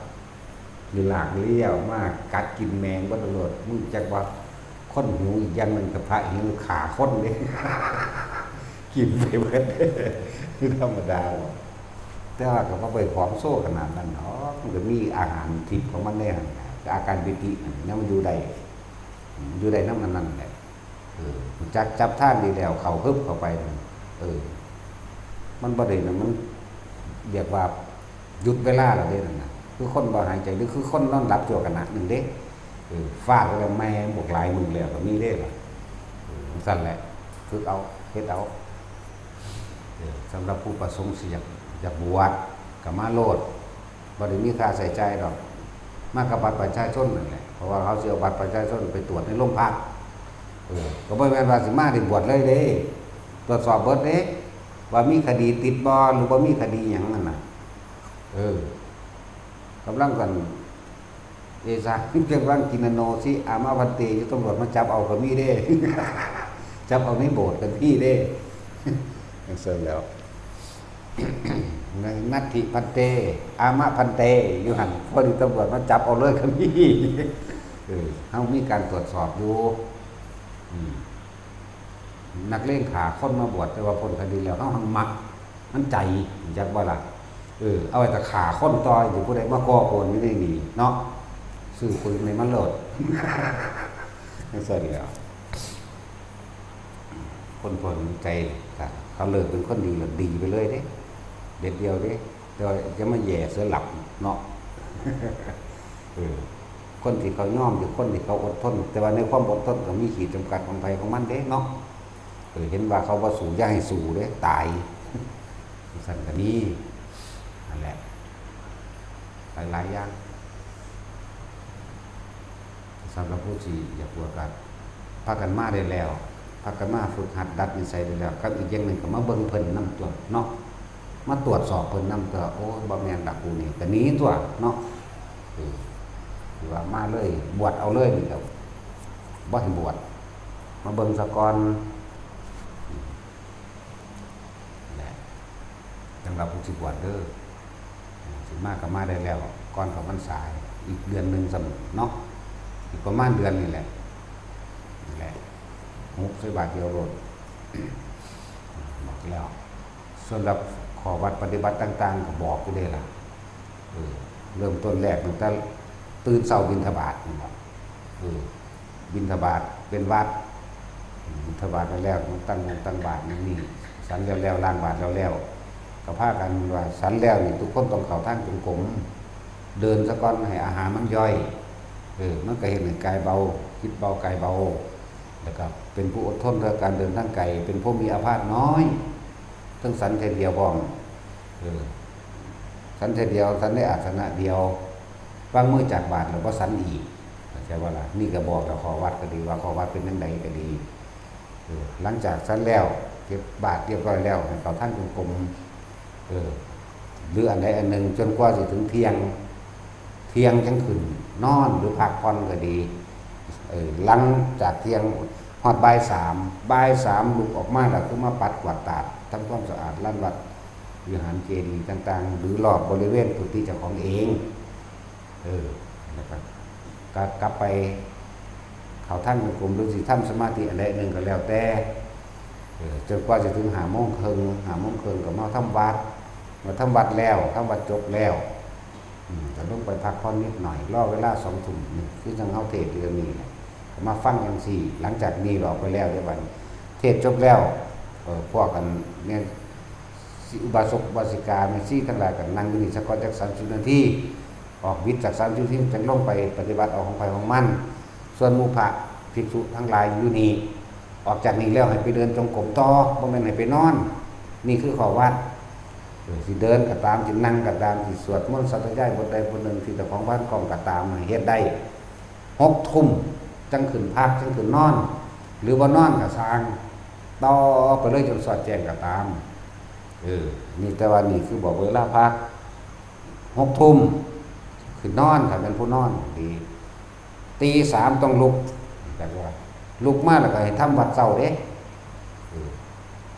หรือลากเลี้ยวมากกัดกินแมงบ่ตลอดมึงจักว่าคนหิวอีกอย่างนึงกับพระหิวขาคนเด้กินไปเบิดคือธรรมดาแต่ว่าก็บ่ไปผอมโซ่ขนาดนั้นเนาะมันก็มีอาหารทิพย์ของมันแน่อาการปิติเนี่ยมันอยู่ได้นำนั้นแหละจับท่านดีแล้วเข้าฮึบเข้าไปมันบ่ได้นะมันเรียกว่าหยุดเวลาแล้วเด้นั่นน่ะคือคนบ่หายใจหรือคือคนนอนหลับชั่วขณะนึงเด้ฟาดแล้วแม่บวกหลายมึงแล้วก็มีเด้ล่ะสั่นแหละคือเอาเฮ็ดเอาสำหรับผู้ประสงค์สิอยากบวชก็มาโลดบ่ได้มีค่าใช้จ่ายดอกมากับบัตรประชาชนนั่นแหละเพราะว่าเขาสิเอาบัตรประชาชนไปตรวจในโรงพักก็บ่แม่นว่าสิมาได้บวชเลยเด้ตรวจสอบเบิดเด้ว่ามีคดีติดบ่หรือบ่มีคดีหยังนั่นน่ะกำลังกันเอซ่าเรื่องร่างกินโนสิอามาพันเตอยู่ตำรวจมาจับเอาก็มีเด้ จับเอาในโบสถ์กันพี่เด้จังซั่นแล้วนัตถิพันเตอามะพันเตอยู่หั่นพอดีตำรวจมาจับเอาเลยก็มีเฮามีการตรวจสอบอยู่นักเลงขาคนมาบวชแต่ว่าพ้นคดีแล้วเฮาหังมักมันใจจักบ่ล่ะเอาไว้แต่ขาคนต่อยอยู่ผู้ใดมาก่อโกนอยู่ในนี่เนาะซื้อปืนในมันโหลดจังซั่นแล้วคนพ้นใจเขาเลิกเป็นคนดีแล้วดีไปเลยเด้เด็ดเดียวเด้แต่จะมาแย่เสือหลับเนาะ คนที่เขาย่อมหรือคนที่เขาอดทนแต่ว่าในความอดทนก็มีขีดจำกัดของไผของมันเด้เนาะเห็นว่าเขาบ่สู้อย่าให้สู้เด้ตายสั่นก็มีนั่นแหละหลายอย่างสำหรับผู้ที่อยากบวชกันพากันมาได้แล้วพากันมาฝึกหัดดัดนิสัยได้แล้วกับอีกอย่างหนึ่งก็มาเบิ่งเพิ่นนำตัวเนาะมาตรวจสอบเพิ่นนำตัวโอ้บ่แม่นดอกกูนี่ก็หนีตัวเนาะหรือว่ามาเลยบวชเอาเลยนี่ครับบ่ให้บวชมาเบิ่งซะก่อนแหละจังหวะผู้สิบวชเด้อสิมาก็มาได้แล้วก่อนเข้าพรรษาอีกเดือนนึงซั่นเนาะอีกประมาณเดือนนี่แหละนี่แหละ6ใส่บาทเดียวโลดบอกแล้วส่วนรับขอวัดปฏิบัติต่างๆก็บอกอยู่ได้ล่ะเริ่มต้นแรกตั้งแต่ตื่นเช้าบิณฑบาตนี่ครับบิณฑบาตเป็นวัดบิณฑบาตแล้วตั้งบาตรนี่สันแล้วล้างบาตรแล้วก็พากันว่าสันแล้วนี่ทุกคนต้องเข้าทางจงกรมเดินซะก่อนให้อาหารมันย่อยมันก็เห็นกายเบาคิดเบากายเบาแล้วก็เป็นผู้อดทนต่อการเดินทางไกลเป็นผู้มีอาพาธน้อยทั้งสันเทเดียวบ้องสันเทเดียวสันได้อาสนะเดียววางมือจากบาทแล้วก็สันอีกใช่ว่าล่ะนี่ก็บอกแล้วขอวัดก็ดีว่าขอวัดเป็นยังไงก็ดีหลังจากสันแล้วเก็บบาทเรียบร้อยแล้วให้เขาท่านจงกรมหรืออันใดอันหนึ่งจนกว่าจะถึงเที่ยงจังขึ้นนอนหรือพักผ่อนก็ดีหลังจากเที่ยงฮอดบ่าย3ลุกออกมาแล้วก็มาปัดกวาดตาดทำความสะอาดลานวัดวิหารเจดีย์ต่างๆหรือรอบบริเวณพื้นที่เจ้าของเองนะครับกลับไปเขาท่านกลุ่มหรือสิทำสมาธิอะไรหนึ่งก็แล้วแต่จนกว่าจะถึง5 โมงครึ่งก็มาทำวัดแล้วทำวัดจบแล้วจะต้องไปพักผ่อนนิดหน่อยรอเวลา2 ทุ่มคือจังเฮาเทศน์เรื่องนี้มาฟังจังซี่หลังจากนี้ออกไปแล้วเดี๋ยวบัดเทศจบแล้วพวกกันเนี่ยอุบาสกอุบาสิกาแม่ชีทั้งหลายกันนั่งอยู่นี่สักก่อนจัก30 นาทีออกวิทย์จาก30 นาทีจังลงไปปฏิบัติออกของไผของมันส่วนหมู่พระภิกษุทั้งหลายอยู่นี่ออกจากนี้แล้วให้ไปเดินจงกรมต่อบ่แม่นให้ไปนอนนี่คือข้อวัดสิเดินก็ตามสินั่งก็ตามสิสวดมนต์สัตยายบทใดบทหนึ่งที่เจ้าของบ้านกองก็ตามเฮ็ดได้6 ทุ่มจังขึ้นพักจังขึ้นนอนหรือว่านอนก็สร้างต่อไปเลยจนสอดแจ้งก็ตามนี่แต่ว่านี่คือบอกเวลาพัก6 ทุ่มขึ้นนอนถ้าเป็นผู้นอนดีตี 3ต้องลุกแต่ว่าลุกมาแล้วก็ให้ทำวัดเช้าเด้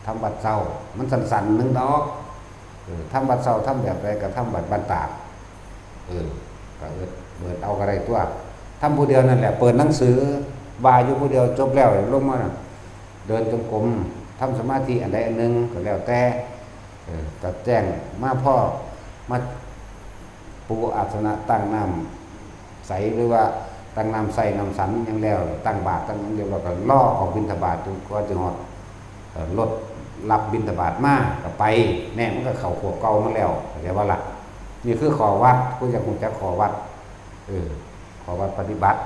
ทำวัดเช้ามันสั่นๆนึงดอกทำวัดเช้าทำแบบไรก็ทำวัดบรรตากก็เปิดเอาอะไรตัวทำผู้เดียวนั่นแหละเปิดหนังสือบายอยู่ผู้เดียวจบแล้วลงมาเดินจงกรมทำสมาธิอันใดอันหนึ่งก็แล้วแต่ตัดแจ้งมาพ่อมาปูอาสนะตั้งน้ำใสหรือว่าตั้งน้ำใสน้ำสันยังแล้วตั้งบาตรตั้งยังเดียวเราก็ล่อออกบิณฑบาตจนกว่าจะหอดรถรับบิณฑบาตมาก็ไปแน่มันก็เข่าขวบเก่ามาแล้วเดี๋ยวว่าละนี่คือขอวัดผู้จะคงจะขอวัดขอวัดปฏิบัติ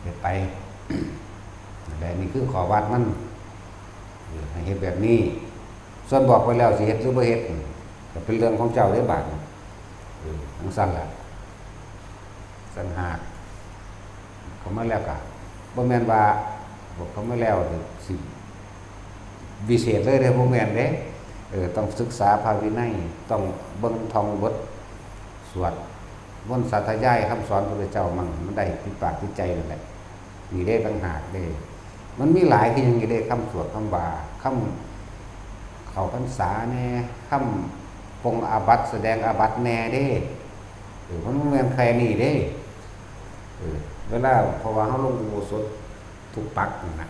เดี๋ยวไปแต่นี่คือขอวัดมันให้เฮ็ดแบบนี้ส่วนบอกไปแล้วสิเฮ็ดหรือบ่เฮ็ดก็เป็นเรื่องของเจ้าได้บาดทั้งสั้นแหละสันหากเขามาแล้วก็บ่แม่นว่าบอกเขามาแล้วสิวิเศษเลยเด้อบ่แม่นเด้ต้องศึกษาพระวินัยต้องเบิ่งท่องบทสวดมนต์สาธยายคำสอนพระพุทธเจ้ามันได้ติดปากติดใจนั่นแหละมีได้ต่างหากเด้มันมีหลายที่ยังมีได้คำสวดคำบาคำเข้าพรรษาแน่คำปรงอาบัติแสดงอาบัติแน่เด้มันบ่แม่นใครนี่เด้เวลาเพราะว่าเฮาลงอุโบสถทุกปักนั่นน่ะ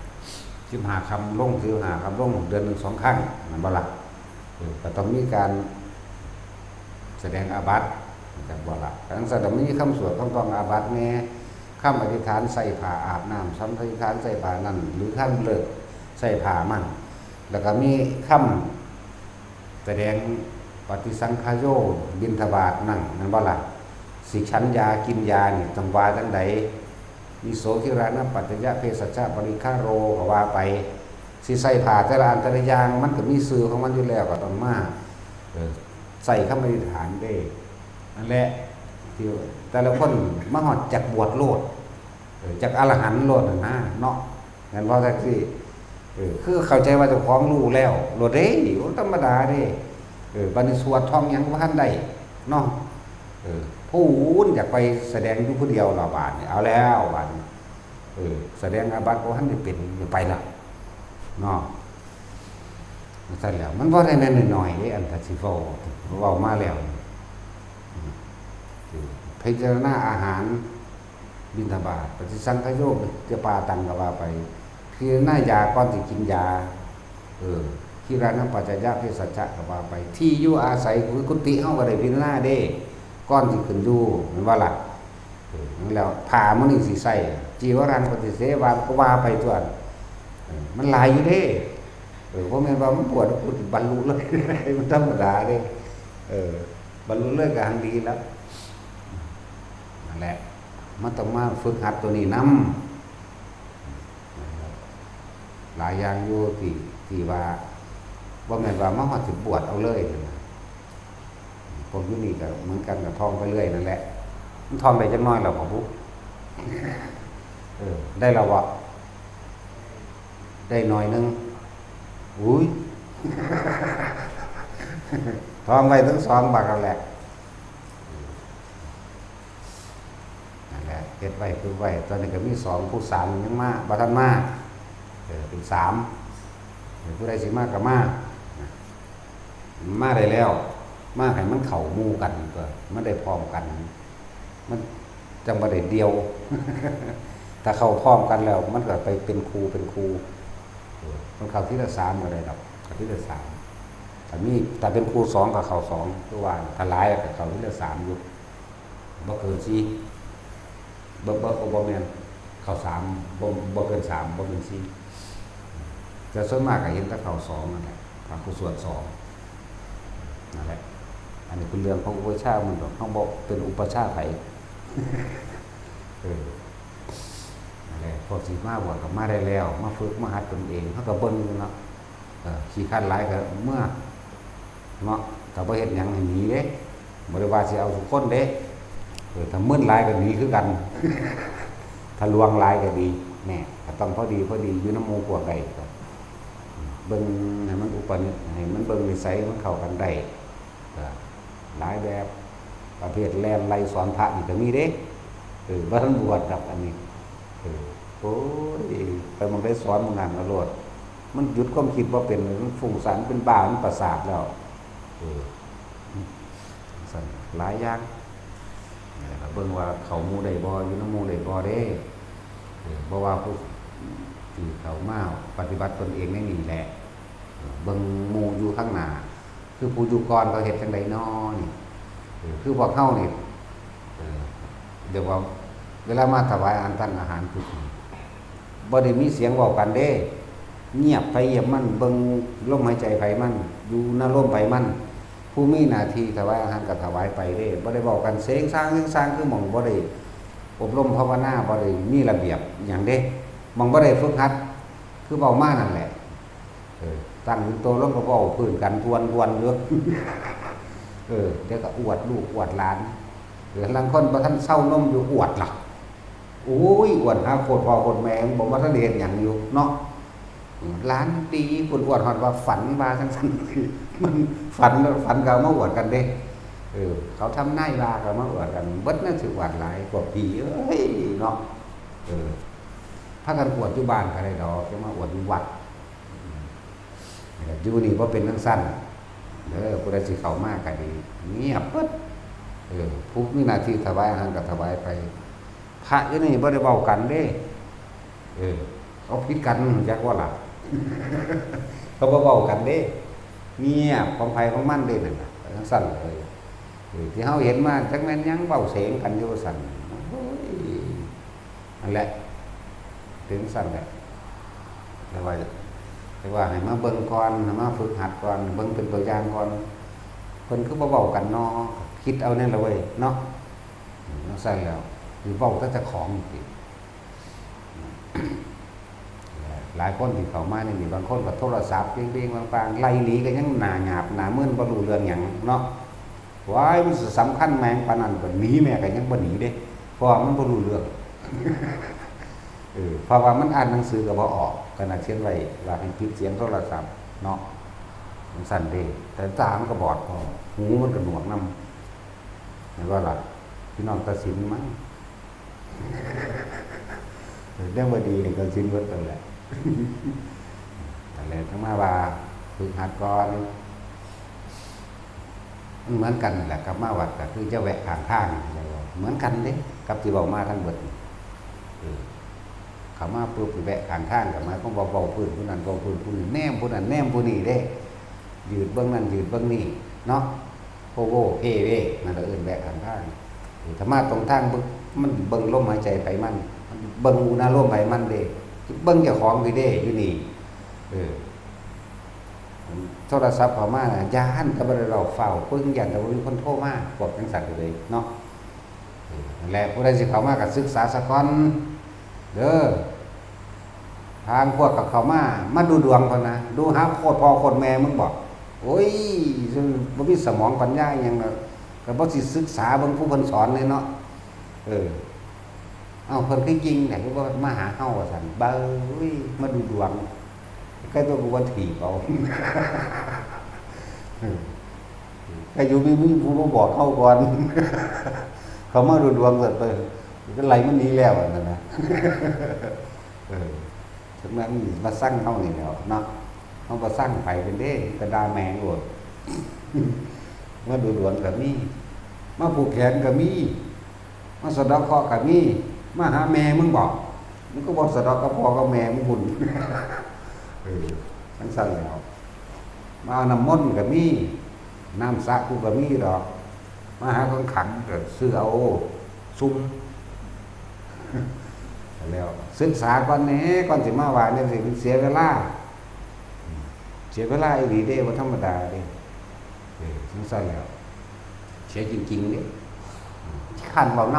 15 ค่ำลง15 ค่ำลงเดือนหนึ่ง2 ครั้งนั่นบ่ล่ะก็ต้องมีการแสดงอาบัติจังบ่ล่ะทั้งนั้นมีคำสวดคำต้องอาบัติแน่คำอธิษฐานใส่ผ้าอาบน้ำซ้ำอธิษฐานใส่ผ้านั่นหรือขั้นเลิกใส่ผ้ามันแล้วก็มีคำแสดงปฏิสังขายโยบิณฑบาตนั่นบ่ล่ะ สิฉันยากินยานี่ต้องว่าจังใดมีโสคิรานะปัจจยะเภสัชะปริฆาโรก็ว่าไปสิใส่ผ้าแต่ละอันแต่ละอย่างมันก็มีสื่อของมันอยู่แล้วก็ต้องมาใส่คำอธิษฐานได้นั่นแหละที่แต่ละคนมาฮอดจักบวชโลดจักอรหันต์โลดนะเนาะงั้นว่าจังซี่คือเข้าใจว่าเจ้าของรู้แล้วโลดเด้ธรรมดาเด้บัดนี้สวดท่องหยังบ่ทันได้เนาะผู้อยากไปแสดงอยู่ผู้เดียวล่ะบาดนี่เอาแล้วบาดแสดงอาบัติบ่ทันได้เป็นอย่าไปล่ะเนาะมันซั่นแล้วมันบ่ได้แม่นน้อยๆเด้อันถ้าสิเว้ามาแล้วพิจารณาอาหารบิณฑบาตปฏิสังขโยคจะปาตังก็ว่าไปพิจารณายาก่อนสิกินยาคิรานะปัจจยะเภสัชชะก็ว่าไปที่อยู่อาศัยคือกุฏิเฮาก็ได้พิจารณาเด้ก่อนสิขึ้นอยู่แม่นว่าล่ะนั่นแล้วผ้ามื้อนี้สิใส่จีวรังปฏิเสวาก็ว่าไปตัวมันหลายอยู่เด้เพราะแม่นว่ามันปวดบรรลุเลยมันธรรมดาเด้บรรลุเลยก็หังดีแล้วนั่นแหละมันต้องมาฝึกหัดตัวนี้นำหลายอย่างอยู่ที่ว่าแม่นว่ามาฮอดสิบวชเอาเลยผมอยู่นี่ก็เหมือนกันกับท่องไปเรื่อยนั่นแหละมันท่องได้จักน้อยแล้วพ่อปุ๊ได้แล้วบ่ได้หน่อยนึงอุ้ยท่องไว้ทั้ง2บักนั่นแหละเฮ็ดไว้คือไว้ตอนนี้ก็มี2ผู้3ยังมาบ่ทันมาเป็น3ผู้ใดสิมาก็มาได้แล้วมาให้มันเข้าหมู่กันก็มันได้พร้อมกันมันจังบ่ได้เดียวถ้าเข้าพร้อมกันแล้วมันก็ไปเป็นครูมันเข้าที่ละ3ก็ได้ดอกที่ละ3ถ้าเป็นครู2ก็เข้า2คือว่าถ้าหลายก็เข้าที่ละ3อยู่บ่เกิน4บ่แม่นเข้า3บ่เกิน3บ่เกิน4แต่ส่วนมากก็เห็นแต่เข้า2นั่นแหละพระผู้สวด2นั่นแหละอันนี้เป็นเรื่องของอุปชฌาย์มันดอกเฮาบ่เป็นอุปชฌาย์ไผนั่นแหละพอสิมาบวชก็มาได้แล้วมาฝึกมาหัดตนเองเฮาก็เบิ่งเนาะขี้คร้านหลายก็เมื่อเนาะถ้าบ่เฮ็ดหยังให้หนีเด้บ่ได้ว่าสิเอาทุกคนเด้ถ้ามึนหลายก็หนีคือกัน ถ้าลวงหลายก็ดีแน่ก็ต้องพอดีอยู่นำหมู่พวกใดก็เบิ่งให้มันอุปนิสัยให้มันเบิ่งนิสัยมันเข้ากันได้หลายแบบประเภทแล่นไล่สอนพระนี่ก็มีเด้บ่ทันบวชดอกอันนี้โอ้ยไปมันได้สอนมันนั่นเอาโลดมันหยุดความคิดบ่เป็นมันฟุ้งซ่านเป็นบ้ามันประสาทแล้วสั่นหลายอย่างเบิ่งว่าเขาหมู่ได้บ่อยู่นำหมู่ได้บ่เด้บ่ว่าผู้ที่เขามาปฏิบัติตนเองในนี่แหละเบิ่งหมู่อยู่ข้างหน้าคือผู้อยู่ก่อนเขาเฮ็ดจังได๋น้อนี่คือพวกเฮานี่เดี๋ยวว่าเวลามาถวายอาหารคือบ่ได้มีเสียงเว้ากันเด้เงียบไปเงียบมันเบิ่งลมหายใจไผมันอยู่นลมไผมันผู้มีหน้าที่ถวายอาหารก็ถวายไปเด้บ่ได้เว้ากันเสียงสร้างคือหม่องบ่ได้อบรมภาวนาบ่ได้มีระเบียบหยังเด้หม่องบ่ได้ฝึกหัดคือเว้ามานั่นแหละตั้งโตลงก็เว้าพื้นกันทวนอยู่เดี๋ยวก็อวดลูกอวดหลานลางคนบ่ทันเซานมอยู่อวดล่ะโอ้ยอวดหาโคตรพ่อโคตรแม่บ่ว่าทันเฮ็ดหยังอยู่เนาะหลานดีพุ่นอวดฮอดว่าฝันว่าจังซั่นมันฝันก็มาอวดกันเด้เขาทำนายว่าก็มาอวดกันเบิดนั่นสิอวดหลายกว่าผีเอ้ยเนาะพากันอวดอยู่บ้านก็ได้ดอกจะมาอวดอยู่วัดอยู่นี่บ่เป็นจังซั่นผู้ใดสิเข้ามาก็ดีเงียบเบิดผู้มีหน้าที่ถวายอาหารก็ถวายไปพระอยู่นี่บ่ได้เว้ากันเด้เขาผิดกันจักว่าล่ะ เขาบ่เว้ากันเด้เงียบของไผของมันเด้นั่นน่ะจังซั่นเลยที่เฮาเห็นมาจักแม่นหยังเว้าเสียงกันอยู่ซั่นโอ้ยนั่นแหละถึงซั่นแหละแต่ว่าให้มาเบิ่งก่อนให้มาฝึกหัดก่อนเบิ่งเป็นตัวอย่างก่อนเพิ่นคือบ่เว้ากันเนาะคิดเอาแน่ล่ะเว้ยเนาะ ต้องใส่แล้วหรือเว้าแต่เจ้าของสิหลายคนที่เข้ามานี่บางคนก็โทรศัพท์เด้งๆบางๆไล่หนีก็ยังหน้าหยาบหน้ามึนบ่รู้เรื่องหยังเนาะว้ายมันสำคัญแม่งปานนั้นก็หนีแม่ก็ยังบ่หนีเด้เพราะว่ามันบ่รู้เรื่องเพราะว่ามันอ่านหนังสือก็บ่ออกขนาดเขียนไว้ว่าให้ปิดเสียงโทรศัพท์เนาะมันสั่นเด้แต่ตามันก็บอดพอหูมันก็หนวกนำเห็นว่าล่ะพี่น้องตัดสินมั้งเรื่องบ่ดีตัดสินเบิดนั่นแหละแต่แล้วทั้งมาว่าฝึกหัดก่อนมันเหมือนกันแหละกับมาวัดก็คือจะแวะข้างทางเหมือนกันเด้กับที่เว้ามาทั้งเบิดเขามาปุ๊บแวะข้างทางกับมาต้องเบาๆพื้นผู้นั้นเบาพื้นผู้นี้แนมผู้นั้นแนมผู้นี้เด้ยืดเบื้องนั้นยืดเบื้องนี้เนาะโพโวเพเวนั่นเอิ้นแวะข้างทางถ้ามาตรงทางมันเบิ่งลมหายใจไปมันเบิ่งอุณหภูมิไปมันเด้เบิ่งเจ้าของคือเด้อยู่นี่โทรศัพท์เข้ามาย่านก็บ่ได้เราเฝ้าปึ้งยันแต่ว่ามีคนโทรมาบอกจังซั่นเลยเนาะนั่นแหละผู้ใดสิเข้ามาก็ศึกษาซะก่อนเด้อทางพวกกับเขามาดูดวงก่อนนะดูหาโคตรพ่อโคตรแม่มึงบอกโอ้ยบ่มีสมองปัญญาหยังก็บ่สิศึกษาเบิ่งผู้เพิ่นสอนเลยเนาะเอาเพิ่นคือจริงไหนก็มาหาเฮาว่าซั่นเบ้ยมาดูดวงใกล้ตัวกูว่าถีบเอาก็อยู่มีผู้มาบอกเฮาก่อนเขามาดูดวงเสร็จไปก็ไหลมันหนีแล้วนั่นน่ะถึงนั้นมาสร้างเฮานี่แล้วเนาะเฮาก็สร้างไผเป็นเด้กระดาแมงโอดมาดูดวงก็มีมาผูกแขนก็มีมาสะเดาะเคราะห์ก็มีมาหาแม่มึงบอกมึงก็บ่สะเดาะกับพ่อกับแม่มึงบุญทั้งสั่นแล้วมาเอาน้ำมนต์ก็มีน้ำสระกูก็มีดอกมาหาคนขังก็ซื้อเอาซุ่มแล้วศึกษาก่อนแหน่ก่อนสิมาว่าเนี่ยสิเสียเวลาอีหลีเด้บ่ธรรมดาเด้ทั้งสั่นแล้วเสียจริงๆเด้ขันเว้าน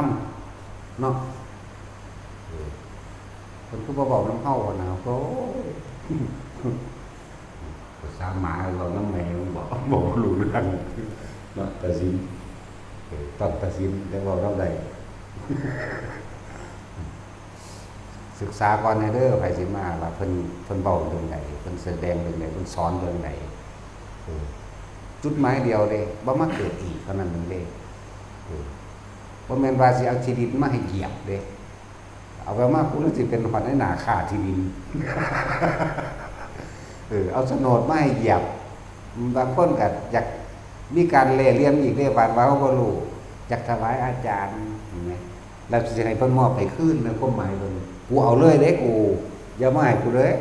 ำเนาะเพิ่นคือบ่เว้านำเฮานะโอ้ยภาษาหมาเว้านำแมวบ่รู้เรื่องเนาะตัดสินต้องตัดสินแต่เว้านำได้ศึกษาก่อนเด้อไผสิมาว่าเพิ่นเว้าเรื่องใดเพิ่นแสดงเรื่องใดเพิ่นสอนเรื่องใดจุดหมายเดียวเด้บ่มาเกิดอีกเท่านั้นเด้บ่แม่นว่าสิเอาที่ดินมาให้เหยียบเด้เอาไปมากูสิเป็นฮอดในหน้าค่าที่ดินเอาโฉนดมาให้เหยียบบางคนก็อยากมีการเล่เรียนอีกเด้บาดว่าเขาบ่รู้อยากถวายอาจารย์เห็นมั้ยแล้วสิให้เพิ่นมอบให้คืนในความหมายเพิ่นกูเอาเลยเด้กูอย่ามาให้กูเลย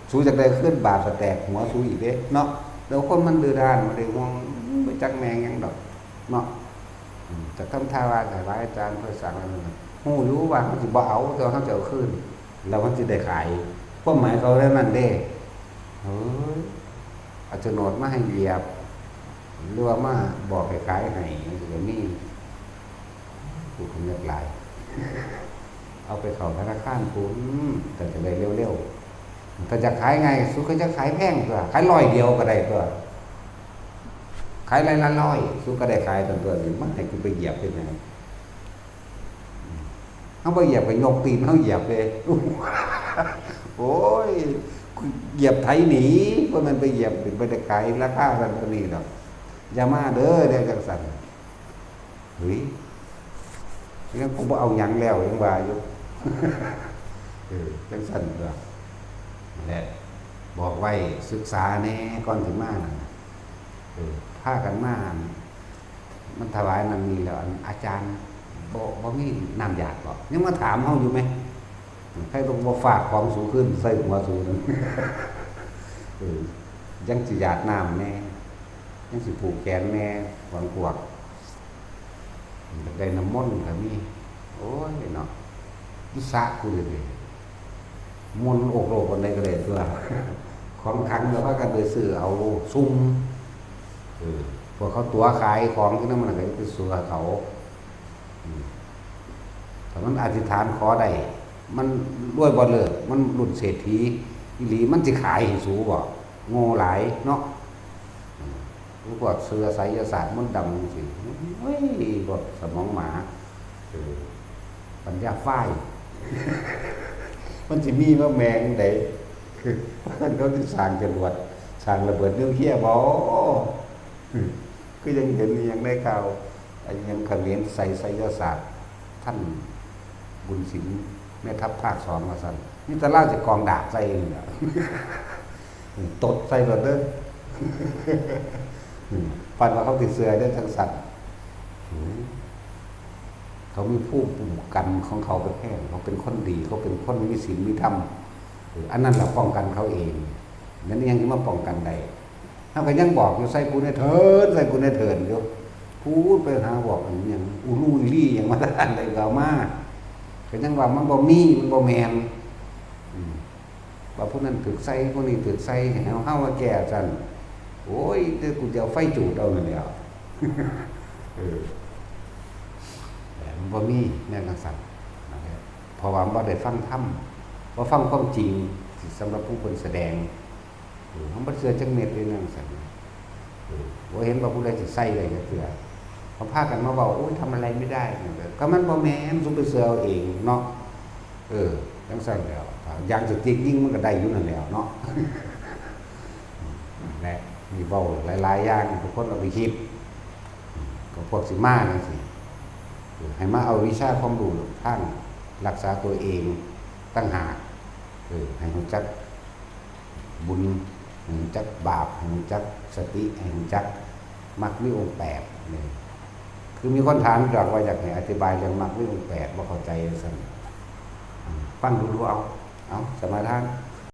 สู้จักได้ขึ้นบาปสแตกหัวสู้อีกเด้เนาะแล้วคนมันดื้อด้านบ่ได้ห่วงบ่จักแมงหยังดอกเนาะจะทำท่าว่าถวายอาจารย์เพื่อสั่งอะไรฮู้รู้ว่ามันสิบ่เอาแต่เขาจะเอาคืนแล้วมันสิได้ขายความหมายเขาแล้วนั่นเด้เฮ้ยเอาโฉนดมาให้เหยียบหรือว่ามาบอกให้ขายให้ก็มีกูคงเลือกหลายเอาไปเข้าธนาคารคุณแต่จะได้เร็วๆถ้าจะขายไงสุก็จะขายแพงตัวขาย100เดียวก็ได้ตัวขายละ100สุก็ได้ขายตัวนี้มันให้กูไปเหยียบเป็นไงเฮาบ่เหยียบก็ยกตีนเฮาเหยียบเลยโอ้ยเหยียบไถหนีเพราะมันไปเหยียบเป็นไปได้ขายราคากันตัวนี้ดอกอย่ามาเด้อเด้จังซั่นเฮ้ยงั้นผมบ่เอาหยังแล้วยังว่าอยู่จังซั่นเด้อนั่นแหละบอกไว้ศึกษาแน่ก่อนสิมานั่นพากันมามันถวายนั่นนี่แล้วอาจารย์บ่มีน้ำยาดบ่ยังมาถามเฮาอยู่มั้ยใครต้องบ่ฝากของสูงขึ้นใส่หัวสูงนั่นยังสิหยาดน้ำแน่ยังสิผูกแขนแน่หวังพวกได้น้ำมนต์ก็มีโอ้ยเนาะวิสากูเลยมนต์อกโลกคนใดก็ได้ตัวของขังแล้วพากันไปซื้อเอาซุ่ม พวกเขาตัวขายของที่นั่นมันก็ไปสัวเขาแต่มันอธิษฐานขอได้มันรวยบ่เลิกมันหลุดเศรษฐีอีหลีมันสิขายให้สูบ่โง่หลายเนาะรู้ว่าเสือไสยศาสตร์มันดำสิเฮ้ยรถสมองหมาปัญญาฝ้ายมันสิมีว่าแมงไดมันเขาสิสร้างจรวดสร้างระเบิดนิวเคลียร์บ่คือยังเห็นยังได้ข่าวไอ้ยังเขมรใส่ไสยศาสตร์ท่านบุญสิงห์แม่ทัพภาค2มาสั่นนี่ตะล่าจะกองดาบใส่นี่น่ะตดใส่รถเด้อปันว่าเขาติดเสือได้ทั้งสัตว์เขามีผู้ป้องกันของเขาไปแค่เขาเป็นคนดีเขาเป็นคนมีศีลมีธรรมอันนั้นเราป้องกันเขาเองนั่นยังที่มาป้องกันได้ถ้าก็ยังบอกอยู่ใส่กูในเถินใส่กูในเถินอยู่พูดไปหาบอกอย่างนี้อูรูอีลี่อย่างมาอะไรก็มาก็ยังว่ามันบ่มีมันบ่แมนว่าพวกนั้นถึกใส่พวกนี้ถึกใส่เฮาว่าแก่จันโอ้ยเดี๋ยวกูจะเอาไฟจูดเอานั่นแหละแต่มันบ่มีแน่นอนสั่นเพราะว่าบ่ได้ฟังธรรมบ่ฟังความจริงสำหรับผู้คนแสดงมันบ่เชื่อจังเม็ดเลยนั่นสั่นบ่เห็นว่าผู้ใดสิใส่ได้ก็เชื่อเขาพากันมาบอกโอ้ยทำอะไรไม่ได้ก็มันบ่แม่นซุปเปอร์เซลเองเนาะจังสั่นแล้วยางสติ๊กยิ่งมันก็ได้อยู่นั่นแล้วเนาะและมีเว้าหลายๆอย่างทุกคนเอาไปคิดก็พวกสิมาจังซี่ให้มาเอาวิชาความรู้ทางรักษาตัวเองตั้งหากให้รู้จักบุญให้รู้จักบาปให้รู้จักสติให้รู้จักมรรคมีองค์8นี่คือมีคนถามจากว่าอยากให้อธิบายเรื่องมรรคมีองค์8บ่เข้าใจซั่นฟังดูเอาสมาทาน